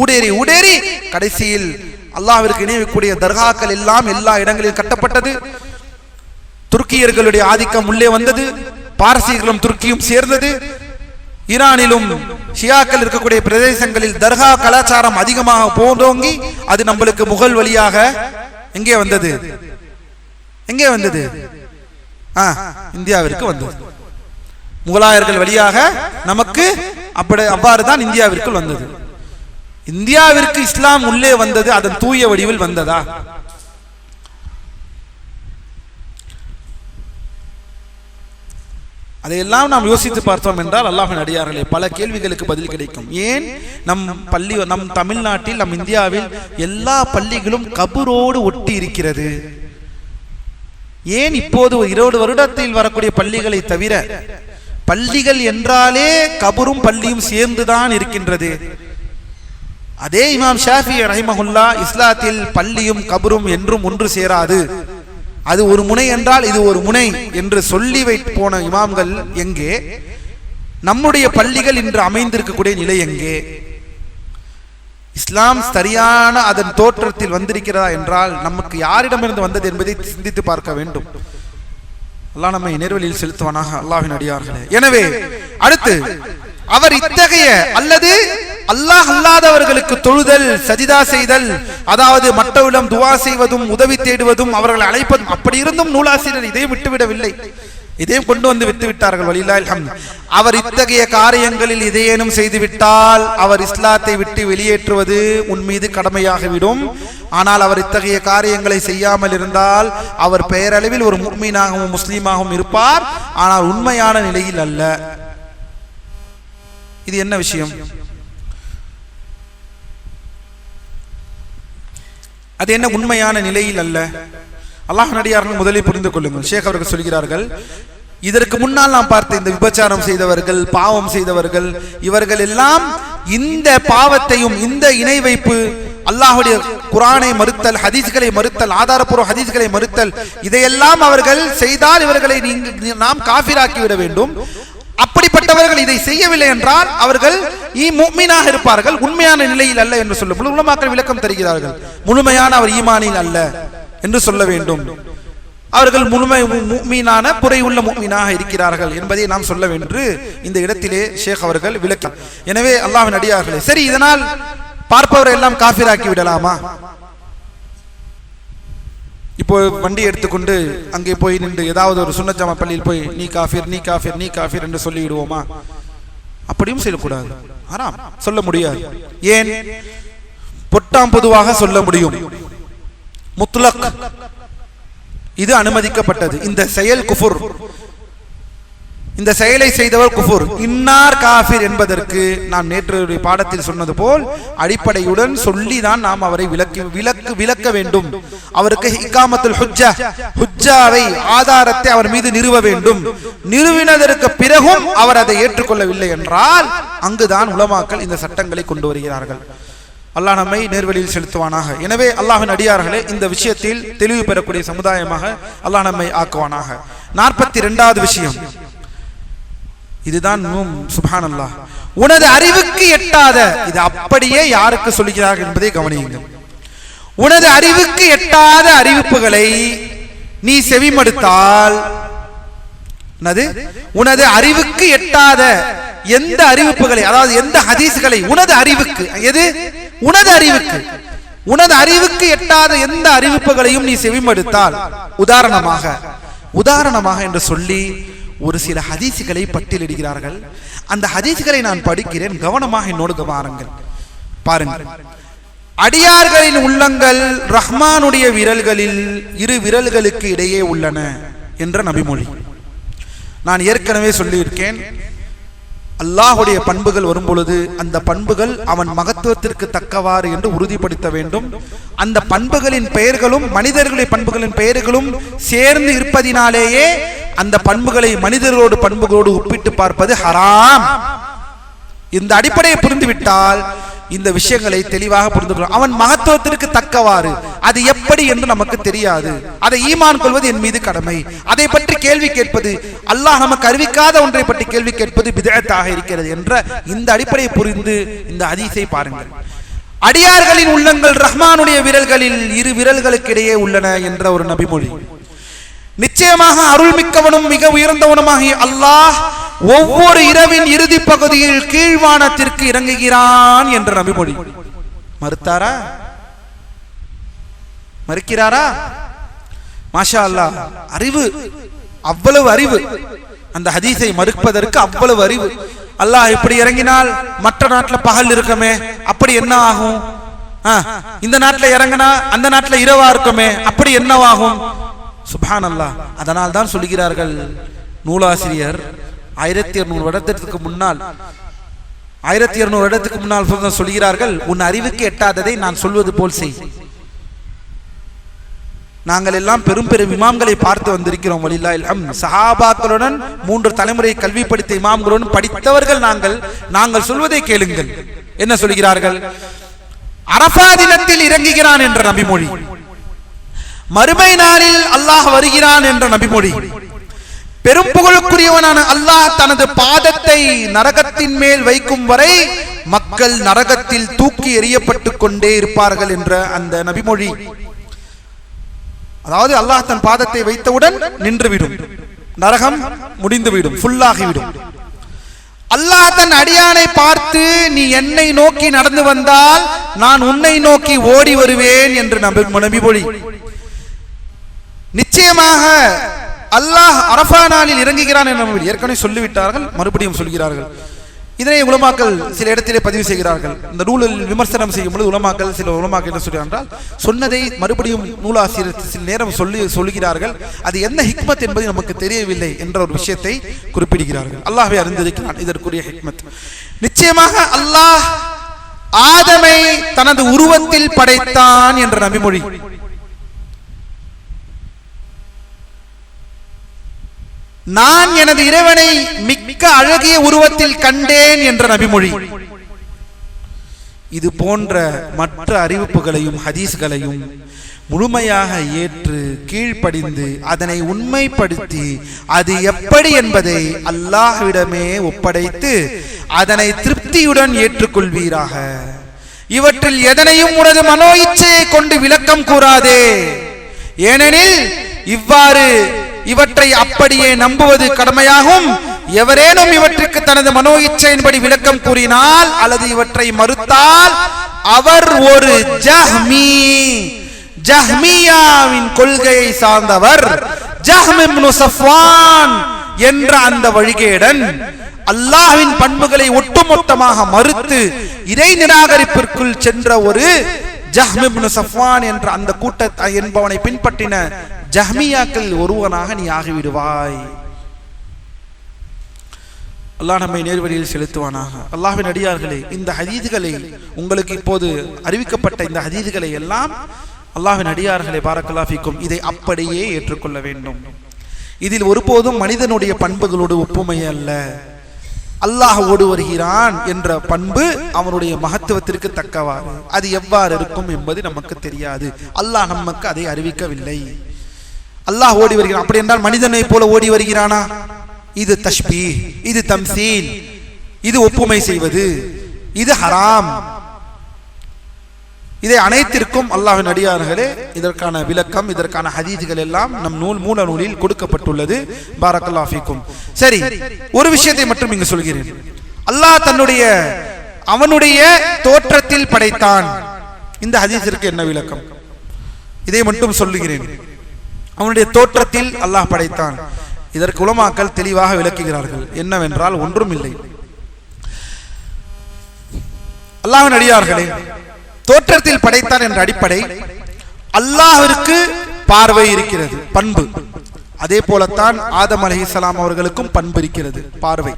ஊடேறி கடைசியில் அல்லாஹ்விற்கு இணையக்கூடிய தர்காக்கள் எல்லாம் எல்லா இடங்களிலும் கட்டப்பட்டது. துருக்கியர்களுடைய ஆதிக்கம் உள்ளே வந்தது. பாரசீகர்களும் துருக்கியும் சேர்ந்தது. ஈரானிலும் ஷியாக்கள் இருக்கக்கூடிய பிரதேசங்களில் தர்கா கலாச்சாரம் அதிகமாக போந்தோங்கி அது நம்மளுக்கு முகல் வழியாக எங்கே வந்தது? இந்தியாவிற்கு வந்தது. முகலாயர்கள் வழியாக நமக்கு அவ்வாறு தான் இந்தியாவிற்கு வந்தது. இந்தியாவிற்கு இஸ்லாம் உள்ளே வந்தது அதன் தூய வடிவில் வந்ததா? அதையெல்லாம் நாம் யோசித்து பார்த்தோம் என்றால் அல்லாஹ்வின் அடியார்களே, பல கேள்விகளுக்கு பதில் கிடைக்கும். ஏன் நம் தமிழ்நாட்டில், நம் இந்தியாவில் எல்லா பள்ளிகளும் கபரோடு ஒட்டி இருக்கிறது? ஏன் இப்போது 20 வருடத்தில் வரக்கூடிய பள்ளிகளை தவிர பள்ளிகள் என்றாலே கபரும் பள்ளியும் சேர்ந்துதான் இருக்கின்றது? அதே இமாம் ஷாஃபி ரஹிமஹுல்லா இஸ்லாத்தில் பள்ளியும் கபரும் என்றும் ஒன்று சேராது, அது ஒரு முனை என்றால் இது ஒரு முனை என்று சொல்லி வைத்து போன இமாம்கள் எங்கே? நம்முடைய பள்ளிகள் இன்று அமைந்திருக்கக்கூடிய நிலை எங்கே? இஸ்லாம் சரியான அதன் தோற்றத்தில் வந்திருக்கிறதா என்றால் நமக்கு யாரிடமிருந்து வந்தது என்பதை சிந்தித்து பார்க்க வேண்டும். அல்லாஹ் நம்மை நேர்வழியில் செலுத்துவானாக. அல்லாஹ்வின் அடியார்களே, எனவே அடுத்து அவர் இத்தகைய அல்லது அல்லாஹ் அல்லாதவர்களுக்கு தொழுதல், சஜிதா செய்தல், அதாவது மற்றவரிடம் துவா செய்வதும் உதவி தேடுவதும் அவர்களை அழைப்பதும், அப்படி இருந்தும் நூலாசிரியர் இதையும் விட்டுவிடவில்லை, இதையும் கொண்டு வந்து விட்டுவிட்டார்கள். வலில்லாஹில் ஹம்த். அவர் இத்தகைய காரியங்களில் இதையேனும் செய்துவிட்டால் அவர் இஸ்லாத்தை விட்டு வெளியேற்றுவது உன் மீது கடமையாகிவிடும். ஆனால் அவர் இத்தகைய காரியங்களை செய்யாமல் இருந்தால் அவர் பெயரளவில் ஒரு முஃமினாகவும் முஸ்லீமாகவும் இருப்பார், ஆனால் உண்மையான நிலையில் அல்ல. இது என்ன விஷயம்? அது என்ன உண்மையான நிலையில் அல்ல. அல்லாஹ் நடிகார்கள் முதலில் புரிந்து கொள்ளுங்கள். ஷேக் அவர்கள் சொல்கிறார்கள், இதற்கு முன்னால் நாம் பார்த்த இந்த விபச்சாரம் செய்தவர்கள், பாவம் செய்தவர்கள், இவர்கள் எல்லாம் இந்த பாவத்தையும் இந்த இணை வைப்பு, அல்லாஹ்வுடைய குர்ஆனை மறுத்தல், ஹதீஸ்களை மறுத்தல், ஆதாரப்பூர்வ ஹதீஸ்களை மறுத்தல், இதையெல்லாம் அவர்கள் செய்தால் இவர்களை நாம் காஃபிராக்கி விட வேண்டும். அப்படிப்பட்டவர்கள் இதை செய்யவில்லை என்றால் அவர்கள் முஃமினாக இருப்பார்கள், உண்மையான நிலையில் அல்ல என்று சொல்லும் உலமாக்கள் விளக்கம் தருகிறார்கள். முழுமையான அவர் ஈமானில் அல்ல என்று சொல்ல வேண்டும். அவர்கள் முழுமை முஃமினான குறையுள்ள முஃமினாக இருக்கிறார்கள் என்பதை நாம் சொல்ல வேண்டும். இந்த இடத்திலே ஷேக் அவர்கள் விளக்கம். எனவே அல்லாஹ்வின் அடியார்களே, சரி, இதனால் பார்ப்பவரை எல்லாம் காஃபிராக்கி விடலாமா? இப்போ வண்டி எடுத்துக்கொண்டு அங்கே போய் நின்று ஏதாவது ஒரு சுன்னத் ஜமா பள்ளியில் போய் நீ காஃபிர் நீ காஃபிர் நீ காஃபிர் என்று சொல்லி விடுவோமா? அப்படியும் சொல்லக்கூடாது, ஆறாம் சொல்ல முடியாது. ஏன்? பொட்டாம் பொதுவாக சொல்ல முடியும். முத்லக் இது அனுமதிக்கப்பட்டது. இந்த செயல் குஃபுர், இந்த செயலை செய்தவர் குஃபுர், இன்னார் காஃபிர் என்பதற்கு நாம் நேற்று பாடத்தில் சொன்னது போல் அடிப்படையுடன் சொல்லிதான் நாம் அவரை விளக்க வேண்டும். அவருக்கு இகாமத்துல் ஹுஜ்ஜாவை, ஆதாரத்தை அவர் மீது நிறுவ வேண்டும். நிறுவினதற்கு பிறகும் அவர் அதை ஏற்றுக்கொள்ளவில்லை என்றால் அங்குதான் உலமாக்கள் இந்த சட்டங்களை கொண்டு வருகிறார்கள். அல்லாஹ் நம்மை நேர்வழியில் செலுத்துவானாக. எனவே அல்லாஹ்வின் அடியார்களே, இந்த விஷயத்தில் தெளிவு பெறக்கூடிய சமுதாயமாக அல்லாஹ் நம்மை ஆக்குவானாக. 42வது விஷயம் இதுதான். சுப்ஹானல்லாஹ், உனது அறிவுக்கு எட்டாத, இது அப்படியே யாருக்கு சொல்கிறார்கள் என்பதை கவனியுங்கள். உனது அறிவுக்கு எட்டாத அறிவிப்புகளை நீ செவிமடுத்தால், உனது அறிவுக்கு எட்டாத எந்த அறிவிப்புகளை, அதாவது எந்த ஹதீஸ்களை உனது அறிவுக்கு, எது உனது அறிவுக்கு, உனது அறிவுக்கு எட்டாத எந்த அறிவிப்புகளையும் நீ செவிமடுத்தால், உதாரணமாக என்று சொல்லி ஒரு சில ஹதீஸ்களை பட்டியலிடுகிறார்கள். அந்த ஹதீஸ்களை நான் படிக்கிறேன், கவனமாக என்னோடு கவனியுங்கள். பாருங்கள், அடியார்களின் உள்ளங்கள் ரஹ்மானுடைய விரல்களில் இரு விரல்களுக்கு இடையே உள்ளன என்ற நபிமொழி. நான் ஏற்கனவே சொல்லியிருக்கேன், அல்லாஹுடைய பண்புகள் வரும் பொழுது அந்த பண்புகள் அவன் மகத்துவத்திற்கு தக்கவாறு என்று உறுதிப்படுத்த வேண்டும். அந்த பண்புகளின் பெயர்களும் மனிதர்களுடைய பண்புகளின் பெயர்களும் சேர்ந்து இருப்பதினாலேயே அந்த பண்புகளை மனிதர்களோடு பண்புகளோடு ஒப்பிட்டு பார்ப்பது ஹராம். இந்த அடிப்படையை புரிந்துவிட்டால் இந்த விஷயங்களை தெளிவாக புரிந்து கொள்ளும். அவன் மகத்துவத்திற்கு தக்கவாறு, அது எப்படி என்று நமக்கு தெரியாது. அதை ஈமான் கொள்வது என் மீது கடமை. அதை பற்றி கேள்வி கேட்பது, அல்லாஹ் நமக்கு அறிவிக்காத ஒன்றை பற்றி கேள்வி கேட்பது பித்அத்தாக இருக்கிறது என்ற இந்த அடிப்படையை புரிந்து இந்த ஹதீஸை பாருங்கள். அடியார்களின் உள்ளங்கள் ரஹ்மானுடைய விரல்களில் இரு விரல்களுக்கு இடையே உள்ளன என்ற ஒரு நபிமொழி. நிச்சயமாக அருள்மிக்கவனும் மிக உயர்ந்தவனுமாகிய அல்லாஹ் ஒவ்வொரு இரவின் இறுதி பகுதியில் கீழ்வானத்திற்கு இறங்குகிறான் என்ற நபிமொழி. மறுத்தாரா? மறுக்கிறாரா? மாஷா அல்லாஹ், அறிவு, அவ்வளவு அறிவு. அந்த ஹதீஸை மறுப்பதற்கு அவ்வளவு அறிவு. அல்லாஹ் இப்படி இறங்கினால் மற்ற நாட்டில் பகல் இருக்குமே, அப்படி என்ன ஆகும்? இந்த நாட்டில் இறங்கினா அந்த நாட்டில் இரவா இருக்குமே, அப்படி என்னவாகும்? சுப்ஹான் அல்லாஹ். அதனால் தான் சொல்கிறார்கள் நூலாசிரியர் 1200 வருடத்திற்கு முன்னால் சொல்கிறார்கள், உன் அறிவுக்கு எட்டாததை நான் சொல்வது போல் செய். நாங்கள் எல்லாம் பெரும் பெரும் இமாம்களை பார்த்து வந்திருக்கிறோம். வலில்லாஹில் ஹம்த். சஹாபாக்களுடன் 3 தலைமுறை கல்வி படித்த இமாம்களுடன் படித்தவர்கள் நாங்கள் சொல்வதை கேளுங்கள். என்ன சொல்கிறார்கள்? அரஃபா தினத்தில் இறங்குகிறான் என்ற நபிமொழி, மறுமை நாளில் அல்லாஹ் வருகிறான் என்ற நபிமொழி, பெரும் புகழுக்குரியவனான அல்லாஹ் தனது பாதத்தை நரகத்தின் மேல் வைக்கும் வரை மக்கள் நரகத்தில் தூக்கி எறியப்பட்டு கொண்டே இருப்பார்கள் என்ற அந்த நபிமொழி. அதாவது அல்லாஹ் தன் பாதத்தை வைத்தவுடன் நின்றுவிடும், நரகம் முடிந்துவிடும், ஃபுல்லாகிவிடும். அல்லாஹ் தன் அடியானை பார்த்து, நீ என்னை நோக்கி நடந்து வந்தால் நான் உன்னை நோக்கி ஓடி வருவேன் என்று நபிமொழி. நிச்சயமாக அல்லாஹ் அரஃபா நாளில் இறங்குகிறான் என்று ஏற்கனவே சொல்லிவிட்டார்கள், மறுபடியும் சொல்கிறார்கள். இதனை உலமாக்கள் சில இடத்திலே பதிவு செய்கிறார்கள். இந்த நூலில் விமர்சனம் செய்யும் பொழுது உலமாக்கள் சில உலமாக்கள் என்ன சொல்கிறார்கள், சொன்னதை மறுபடியும் நூலாசிரியர் சில நேரம் சொல்லுகிறார்கள், அது என்ன ஹிக்மத் என்பது நமக்கு தெரியவில்லை என்ற ஒரு விஷயத்தை குறிப்பிடுகிறார்கள். அல்லாஹ்வே அறிந்திருக்கிறான் இதற்குரிய ஹிக்மத். நிச்சயமாக அல்லாஹ் ஆதமை தனது உருவத்தில் படைத்தான் என்ற நபிமொழி நான் எனது இறைவனை மிக்க அழகிய உருவத்தில் கண்டேன் என்ற நபிமொழி, இது போன்ற மற்ற அறிவிப்புகளையும் ஹதீஸ்களையும் முழுமையாக ஏற்று கீழ்ப்படிந்து அதனை உண்மைப்படுத்தி அது எப்படி என்பதை அல்லாஹ்விடமே ஒப்படைத்து அதனை திருப்தியுடன் ஏற்றுக்கொள்வீராக. இவற்றில் எதனையும் உனது மனோ இச்சையை கொண்டு விளக்கம் கூறாதே, ஏனெனில் இவ்வாறு இவற்றை அப்படியே நம்புவது கடமையாகும். எவரேனும் இவற்றுக்கு தனது மனோ இச்சையின்படி விளக்கம் கூறினால் அல்லது இவற்றை மறுத்தால் அவர் ஒரு ஜஹ்மியாவின் கொள்கையை சார்ந்தவர், ஜஹ்ம் இப்னு சஃப்வான் என்ற அந்த வழிகேடன் அல்லாஹ்வின் பண்புகளை ஒட்டுமொத்தமாக மறுத்து இறை நிராகரிப்பிற்குள் சென்ற ஒரு ஜஹ்ம் இப்னு சஃப்வான் என்ற அந்த கூட்டத்தை என்பவனை பின்பற்றின ஜஹ்மியாக்கள் ஒருவனாக நீ ஆகிவிடுவாய். அல்லாஹ் நம்மை நேர்வழியில் செலுத்துவானாக. அல்லாஹ்வின் அடியார்களே, இந்த ஹதீதுகளை உங்களுக்கு இப்போது அறிவிக்கப்பட்ட இந்த ஹதீதுகளை எல்லாம் அல்லாஹ்வின் அடியார்களே பாரக்கல்லாஹு ஃபீக்கும் இதை அப்படியே ஏற்றுக்கொள்ள வேண்டும். இதில் ஒருபோதும் மனிதனுடைய பண்புகளோடு ஒப்புமை அல்ல. அல்லாஹ் ஓடு வருகிறான் என்ற பண்பு அவனுடைய மகத்துவத்திற்கு தக்கவாறு அது எவ்வாறு இருக்கும் என்பது நமக்கு தெரியாது. அல்லாஹ் நமக்கு அதை அறிவிக்கவில்லை. அல்லாஹ் ஓடி வருகிறான் அப்படி என்றால் மனிதனை போல ஓடி வருகிறானா? இது தஷ்பீஹ், இது தம்சீல், இது ஒப்புமை செய்வது, இது ஹராம். இதை அனைத்திற்கும் அல்லாஹ்வின் அடியார்களே இதற்கான விளக்கம், இதற்கான ஹதீஸ்கள் எல்லாம் நம் மூல நூலில் கொடுக்கப்பட்டுள்ளது. பாரக்கல்லாஹு ஃபீக்கும். சரி, ஒரு விஷயத்தை மட்டும் இங்கு சொல்கிறேன். அல்லாஹ் அவனுடைய தோற்றத்தில் படைத்தான். இந்த ஹதீஸிற்கு என்ன விளக்கம்? இதை மட்டும் சொல்லுகிறேன். அவனுடைய தோற்றத்தில் அல்லாஹ் படைத்தான். இதற்கு உலமாக்கள் தெளிவாக விளக்குகிறார்கள். என்னவென்றால் ஒன்றும் இல்லை. அல்லாஹ்வின் அடியார்களே, தோற்றத்தில் படைத்தான் என்ற அடிப்படை, அல்லாஹ்விற்கு பார்வை இருக்கிறது, பண்பு. அதே போலத்தான் ஆதம் அலைஹிஸ்ஸலாம் அவர்களுக்கும் பண்பு இருக்கிறது, பார்வை.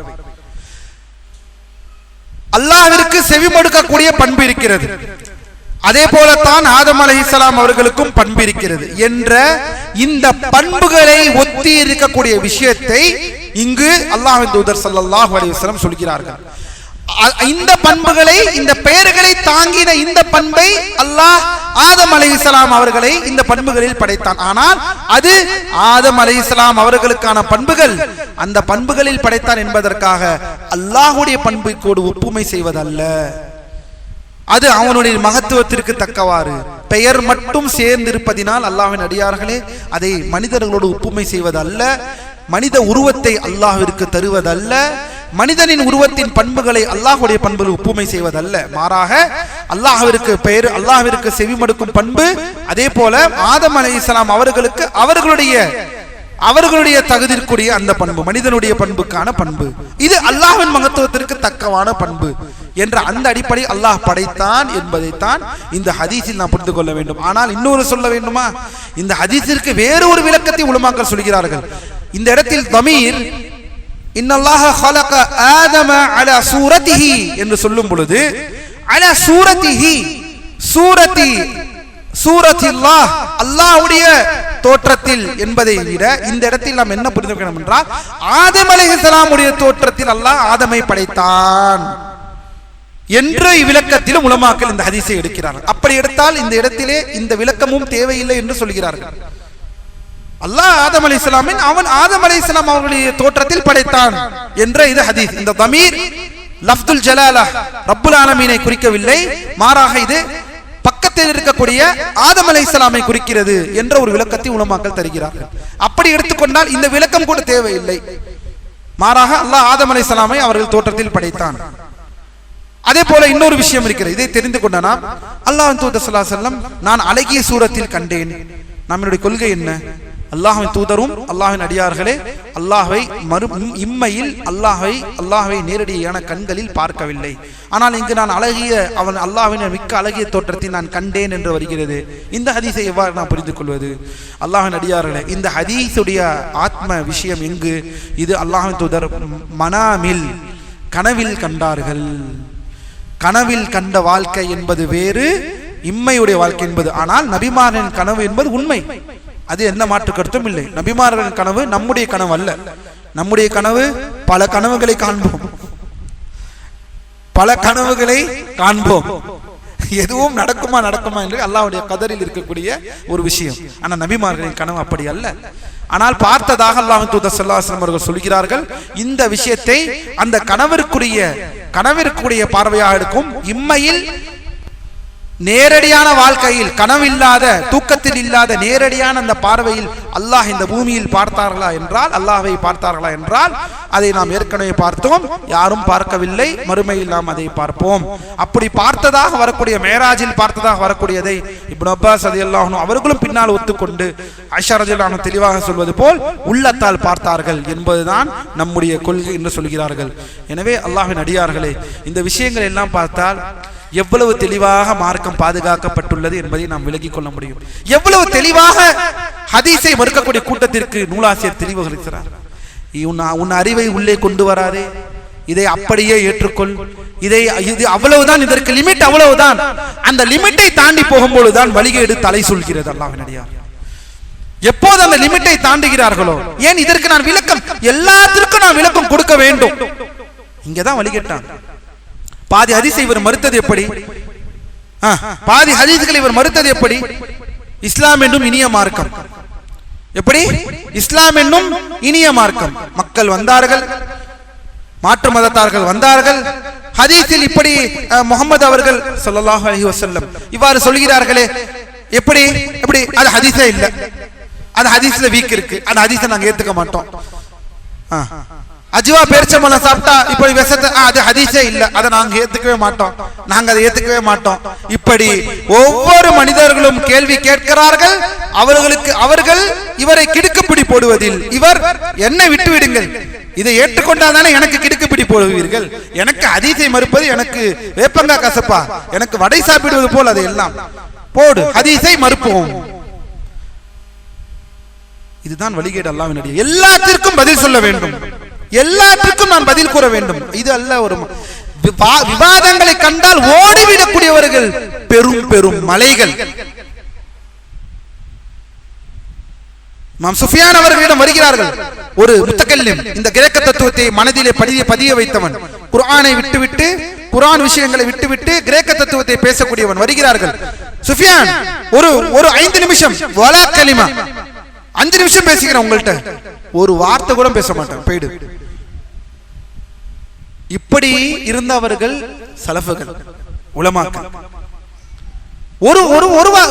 அல்லாஹ்விற்கு செவிமடுக்கக்கூடிய பண்பு இருக்கிறது, அதே போலத்தான் ஆதம் அலைஹிஸ்ஸலாம் அவர்களுக்கும் பண்பு இருக்கிறது என்ற இந்த பண்புகளை ஒத்தி இருக்கக்கூடிய விஷயத்தை இங்கு அல்லாஹ்வின் தூதர் ஸல்லல்லாஹு அலைஹி வஸல்லம் சொல்கிறார்கள். இந்த பண்புகளை, இந்த பெயர்களை தாங்கின இந்த பண்பை அல்லாஹ் ஆதம் அலைஹிஸ்ஸலாம் அவர்களை இந்த பண்புகளில் படைத்தான். ஆனால் அது ஆதம் அலைஹிஸ்ஸலாம் அவர்களுக்கான பண்புகள், அந்த பண்புகளில் படைத்தான் என்பதற்காக அல்லாஹ்வுடைய பண்புக்கோடு ஒப்புமை செய்வதல்ல. அது அவனுடைய மகத்துவத்திற்கு தக்கவாறு பெயர் மட்டும் சேர்ந்திருப்பதினால் அல்லாஹ்வின் அடியார்களே அதை மனிதர்களோடு ஒப்புமை செய்வதல்ல, மனித உருவத்தை அல்லாஹ்விற்கு தருவதல்ல, மனிதனின் உருவத்தின் பண்புகளை அல்லாஹ்வுடைய பண்புகள் ஒப்புமை செய்வதல்ல. மாறாக அல்லாஹ்விற்கு பெயர், அல்லாஹ்விற்கு செவிமடுக்கும் பண்பு, அதே போல ஆதம் அலைஹிஸ்ஸலாம் அவர்களுக்கு அவர்களுடைய தகுதிக்குரிய அந்த பண்பு, மனிதனுடைய பண்புக்கான பண்பு, இது அல்லாஹ்வின் மகத்துவத்திற்கு தக்கவான பண்பு என்ற அந்த அடிப்படை அல்லாஹ் படைத்தான் என்பதைத்தான் இந்த ஹதீஸில் நாம் புரிந்து கொள்ள வேண்டும். ஆனால் இன்னொரு சொல்ல வேண்டுமா, இந்த ஹதீஸிற்கு வேறு ஒரு விளக்கத்தை உலமாக்கள் சொல்கிறார்கள். இந்த இடத்தில் தமீர் இன்னல்லாஹ ஹலக ஆதம அலா சூரத்திஹி என்று சொல்லும் பொழுது, அலா சூரத்திஹி, சூரத்தில்லாஹ், அல்லாஹ்வுடைய தோற்றத்தில் என்பதை விட இந்த இடத்தில் நாம் என்ன புரிந்து கொள்ளணும் என்றால், ஆதம் அலைஹிஸ்ஸலாம் உடைய தோற்றத்தில் அல்லாஹ் ஆதமை படைத்தான் என்ற விளக்கத்திலும் உலமாக்கள் இந்த ஹதீஸை எடுக்கிறார்கள். அப்படி எடுத்தால் இந்த இடத்திலே இந்த விளக்கமும் தேவையில்லை என்று சொல்கிறார்கள். அல்லாஹ் ஆதம் அலைஹிஸ்ஸலாமின் ஆதம் அலைஹிஸ்ஸலாம் அவர்களுடைய தோற்றத்தில் படைத்தான் என்ற இது ஹதீஸ். இந்த தமீர் லஃப்துல் ஜலாலா ரப்புல் ஆலமீனை குறிக்கவில்லை, மாறாக இது பக்கத்தில் இருக்கக்கூடிய ஆதம் அலைஹிஸ்ஸலாமை குறிக்கிறது என்ற ஒரு விளக்கத்தை உலமாக்கள் தருகிறார்கள். அப்படி எடுத்துக்கொண்டால் இந்த விளக்கம் கூட தேவையில்லை. மாறாக அல்லாஹ் ஆதம் அலைஹிஸ்ஸலாமை அவர்கள் தோற்றத்தில் படைத்தான். அதே போல இன்னொரு விஷயம் இருக்கிறது. இதை தெரிந்து கொண்டனா அல்லாஹ்வின் தூதர் ஸல்லல்லாஹு அலைஹி வஸல்லம் நான் அழகிய சூரத்தில் கண்டேன் நம்மளுடைய கொள்கை என்ன? அல்லாஹ்வின் தூதரும் அல்லாஹ்வின் அடியார்களே அல்லாஹ்வை இம்மையில் அல்லாஹ்வை நேரடியான கண்களில் பார்க்கவில்லை. ஆனால் இங்கு நான் அவன் அல்லாஹ்வின் மிக்க அழகிய தோற்றத்தை நான் கண்டேன் என்று வருகிறது. இந்த ஹதீஸை எவ்வாறு நான் புரிந்து கொள்வது? அல்லாஹ்வின் அடியார்களே, இந்த ஹதீஸுடைய ஆத்ம விஷயம் எங்கு? இது அல்லாஹ்வின் தூதர் மனாமில், கனவில் கண்டார்கள். கனவில் கண்ட வாழ்க்கை என்பது வேறு, இம்மையுடைய வாழ்க்கை என்பது. ஆனால் நபிமாரின் கனவு என்பது உண்மை, அது எந்த மாற்று கருத்தும் இல்லை. நபிமார்களின் கனவு நம்முடைய கனவு அல்ல. நம்முடைய கனவு பல கனவுகளை காண்போம், பல கனவுகளை காண்போம். எதுவும் நடக்குமா என்று அல்லாஹ்வுடைய கதரில் இருக்கக்கூடிய ஒரு விஷயம். ஆனா நபிமார்களின் கனவு அப்படி அல்ல. ஆனால் பார்த்ததாக அல்லாஹ்வின் தூதர் ஸல்லல்லாஹு அலைஹி வஸல்லம் அவர்கள் சொல்கிறார்கள், இந்த விஷயத்தை அந்த கனவிற்குரிய பார்வையாக இருக்கும். இம்மையில் நேரடியான வாழ்க்கையில், கனவில்லாத தூக்கத்தில் இல்லாத நேரடியான அந்த பார்வையில் அல்லாஹ் இந்த பூமியில் பார்த்தார்களா என்றால், அல்லாஹ்வை பார்த்தார்களா என்றால், அதை நாம் ஏற்கனவே பார்த்தோம். யாரும் பார்க்கவில்லை, மறுமையில் நாம் அதை பார்ப்போம். அப்படி பார்த்ததாக வரக்கூடிய, மேராஜில் பார்த்ததாக வரக்கூடியதை இப்னு அப்பாஸ் ரலியல்லாஹு அன்ஹு அவர்களும் பின்னால் ஒத்துக்கொண்டு ஆயிஷா ரலியல்லாஹு அன்ஹா தெளிவாக சொல்வது போல் உள்ளத்தால் பார்த்தார்கள் என்பதுதான் நம்முடைய கொள்கை என்று சொல்கிறார்கள். எனவே அல்லாஹ்வின் அடியார்களே, இந்த விஷயங்கள் எல்லாம் பார்த்தால் எவ்வளவு தெளிவாக மார்க்கம் பாதுகாக்கப்பட்டுள்ளது என்பதை நாம் விலகிக் கொள்ள முடியும். எவ்வளவு தெளிவாக ஹதீஸை மறுக்கக்கூடிய கூட்டத்திற்கு நூலாசிரியர் தெளிவுகிறார். உன் அறிவை உள்ளே கொண்டு வராதே, இதை அப்படியே ஏற்றுக்கொள், இது அவ்வளவுதான், இதற்கு லிமிட் அவ்வளவுதான். அந்த லிமிட்டை தாண்டி போகும்போதுதான் வழிகேடு தலை சொல்கிறது. அல்லாஹ்வின் அடியார் எப்போது அந்த லிமிட்டை தாண்டுகிறார்களோ, ஏன் இதற்கு நான் விளக்கம், எல்லாத்திற்கும் நான் விளக்கம் கொடுக்க வேண்டும், இங்கதான் வழிகேட்டான். பாதி ஹதீஸை இவர் மறுத்தது எப்படி? பாதி ஹதீஸ்களை இவர் மறுத்தது எப்படி? இஸ்லாம் என்னும் இனிய மார்க்கம். எப்படி இஸ்லாம் என்னும் இனிய மார்க்கம்? மக்கள் வந்தார்கள், மாற்று மதத்தார்கள் வந்தார்கள். ஹதீஸில் இப்படி முஹம்மது அவர்கள் ஸல்லல்லாஹு அலைஹி வஸல்லம் இவ்வாறு சொல்கிறார்களே, எப்படி எப்படி? அது ஹதீஸே இல்ல, அது ஹதீஸ்ல வீக் இருக்கு, அந்த ஹதீஸை நாங்க ஏத்துக்க மாட்டோம். அஜ்வா பேரிச்சம்பழம் சாப்பிட்டா இப்படி விஷத்தை, அது ஹதீஸே இல்ல, அதை நாங்க ஏத்துக்கவே மாட்டோம். இப்படி ஒவ்வொரு மனிதர்களும் கேள்வி கேட்கிறார்கள். அவர்கள் இவரை கிடுக்குப்பிடி போடுவதில், இவர் என்னை விட்டு விடுங்கள், இதை ஏற்றுக்கொண்டால் தானே எனக்கு கிடுக்குப்பிடி போடுவீர்கள், எனக்கு ஹதீஸை மறுப்பது எனக்கு வேப்பங்கா கசப்பா, எனக்கு வடை சாப்பிடுவது போல், அதை எல்லாம் போடு, ஹதீஸை மறுப்போம். இதுதான் வழிகேடு. அல்லாஹ்வின் அடியார், எல்லாத்திற்கும் பதில் சொல்ல வேண்டும், எல்லாத்திற்கும் நான் பதில் கூற வேண்டும். இது அல்ல. ஒரு விவாதங்களை கண்டால் ஓடிவிடக்கூடியவர்கள் பெரும் பெரும் மலைகள். இமாம் சுஃபியான் அவர்களிடம் வருகிறார்கள் ஒரு முத்தகல்லிம், இந்த கிரேக்க தத்துவத்தை மனதிலே பதிய வைத்தவன், குர்ஆனை விட்டுவிட்டு, குர்ஆன் விஷயங்களை விட்டுவிட்டு கிரேக்க தத்துவத்தை பேசக்கூடியவன் வருகிறார்கள். சுஃபியான், ஒரு 5 நிமிஷம், வலா கலிமா, 5 நிமிஷம் பேசுகிறேன், உங்கள்கிட்ட ஒரு வார்த்தை கூட பேச மாட்டேன், போயிடு. இப்படி இருந்தவர்கள் சலஃபுகள், உலமாக்கள்.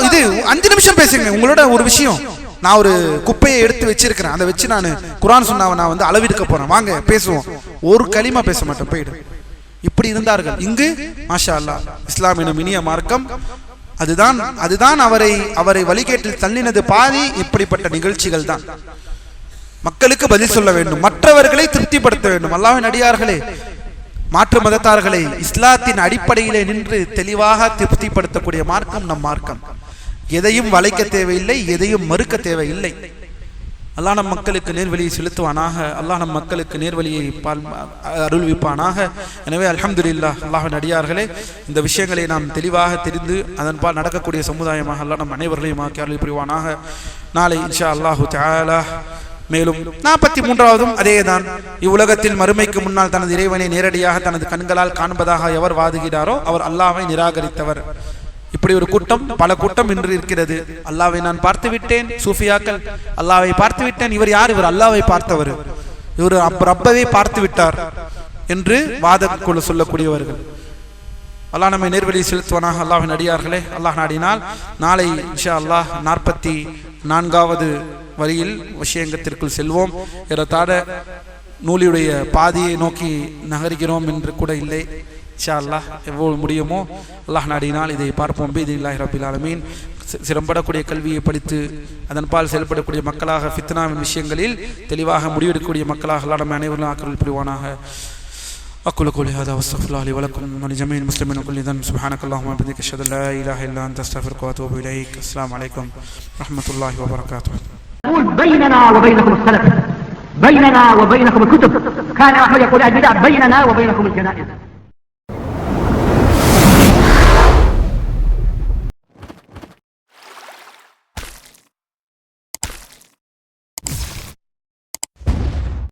இது 5 நிமிஷம் பேசுங்க, உங்களோட ஒரு விஷயம், நான் ஒரு குப்பையை எடுத்து வச்சிருக்கிறேன், அதை வச்சு நான் குர்ஆன் சுன்னாவை நான் வந்து அளவெடுக்க போறேன், வாங்க பேசுவோம், ஒரு கலிமா பேச மாட்டேன், போயிடு. இப்படி இருந்தார்கள். இங்கு மாஷா அல்லாஹ் இஸ்லாம் எனும் இனிய மார்க்கம், அதுதான் அவரை வழிகேட்டில் தள்ளினது. பாதி இப்படிப்பட்ட நிகழ்ச்சிகள் தான். மக்களுக்கு பதில் சொல்ல வேண்டும், மற்றவர்களை திருப்திப்படுத்த வேண்டும். அல்லாஹ்வின் அடியார்களே, மாற்று மதத்தார்களை இஸ்லாத்தின் அடிப்படையிலே நின்று தெளிவாக திருப்திப்படுத்தக்கூடிய மார்க்கம் நம் மார்க்கம். எதையும் வளைக்க தேவையில்லை, எதையும் மறுக்க தேவையில்லை. அல்லாஹ் நம் மக்களுக்கு நேர்வழியை செலுத்துவானாக. அல்லாஹ் நம் மக்களுக்கு நேர்வழியை அருள்விப்பானாக. எனவே அல்ஹம்துலில்லாஹ், அல்லாஹ்வின் அடியார்களே, இந்த விஷயங்களை நாம் தெளிவாக தெரிந்து அதன்பால் நடக்கக்கூடிய சமுதாயமாக அல்லாஹ் நம் அனைவர்களையும் ஆக்கி அருள் புரிவானாக. நாளை இன்ஷா அல்லாஹு தஆலா மேலும் 43வதும் அதேதான். இவ்வுலகத்தில் மறுமைக்கு முன்னால் தனது இறைவனை நேரடியாக தனது கண்களால் காண்பதாக எவர் வாதுகிறாரோ அவர் அல்லாஹ்வை நிராகரித்தவர். இப்படி ஒரு கூட்டம், பல கூட்டம் இன்று இருக்கிறது. அல்லாஹ்வை நான் பார்த்து விட்டேன், சூஃபியாக்கள் அல்லாஹ்வை பார்த்து விட்டேன், இவர் யார்? இவர் அல்லாஹ்வை பார்த்தவர், இவர் ரப்பவை பார்த்து விட்டார் என்று வாதக்குள்ள சொல்லக்கூடியவர்கள். அல்லாஹ் நம்மை நேர்வழியை செலுத்துவானாக. அல்லாஹ்வின் அடியார்களே, அல்லாஹ் நாடினால் நாளை இன்ஷா அல்லாஹ் 44வது வரியில் விஷயத்திற்குள் செல்வோம். ஏறத்தாழ நூலியுடைய பாதியை நோக்கி நகர்கிறோம் என்று கூட இல்லை. இன்ஷா அல்லாஹ் எவ்வளவு முடியுமோ அல்லாஹ் நாடினால் இதை பார்ப்போம். பிஇذنில்லாஹி ரப்பில் ஆலமீன். சிறம்படக்கூடிய கல்வியை படித்து அதன் பால் செயல்படக்கூடிய மக்களாக ஃபித்னாவின் விஷயங்களில் தெளிவாக முடிவெடுக்கக்கூடிய மக்களாக அல்லாஹ் நம்ம அனைவரும் ஆக்கல் புரிவானாக. أقول قولي هذا واستغفر الله لي ولكم ولجميع المسلمين كل ذنب سبحانك اللهم وبحمدك أشهد أن لا إله إلا أنت أستغفرك وأتوب إليك. السلام عليكم ورحمة الله وبركاته. بيننا وبينكم السلف، بيننا وبينكم الكتب. كان أحمد يقول البدع بيننا وبينكم الجنائز.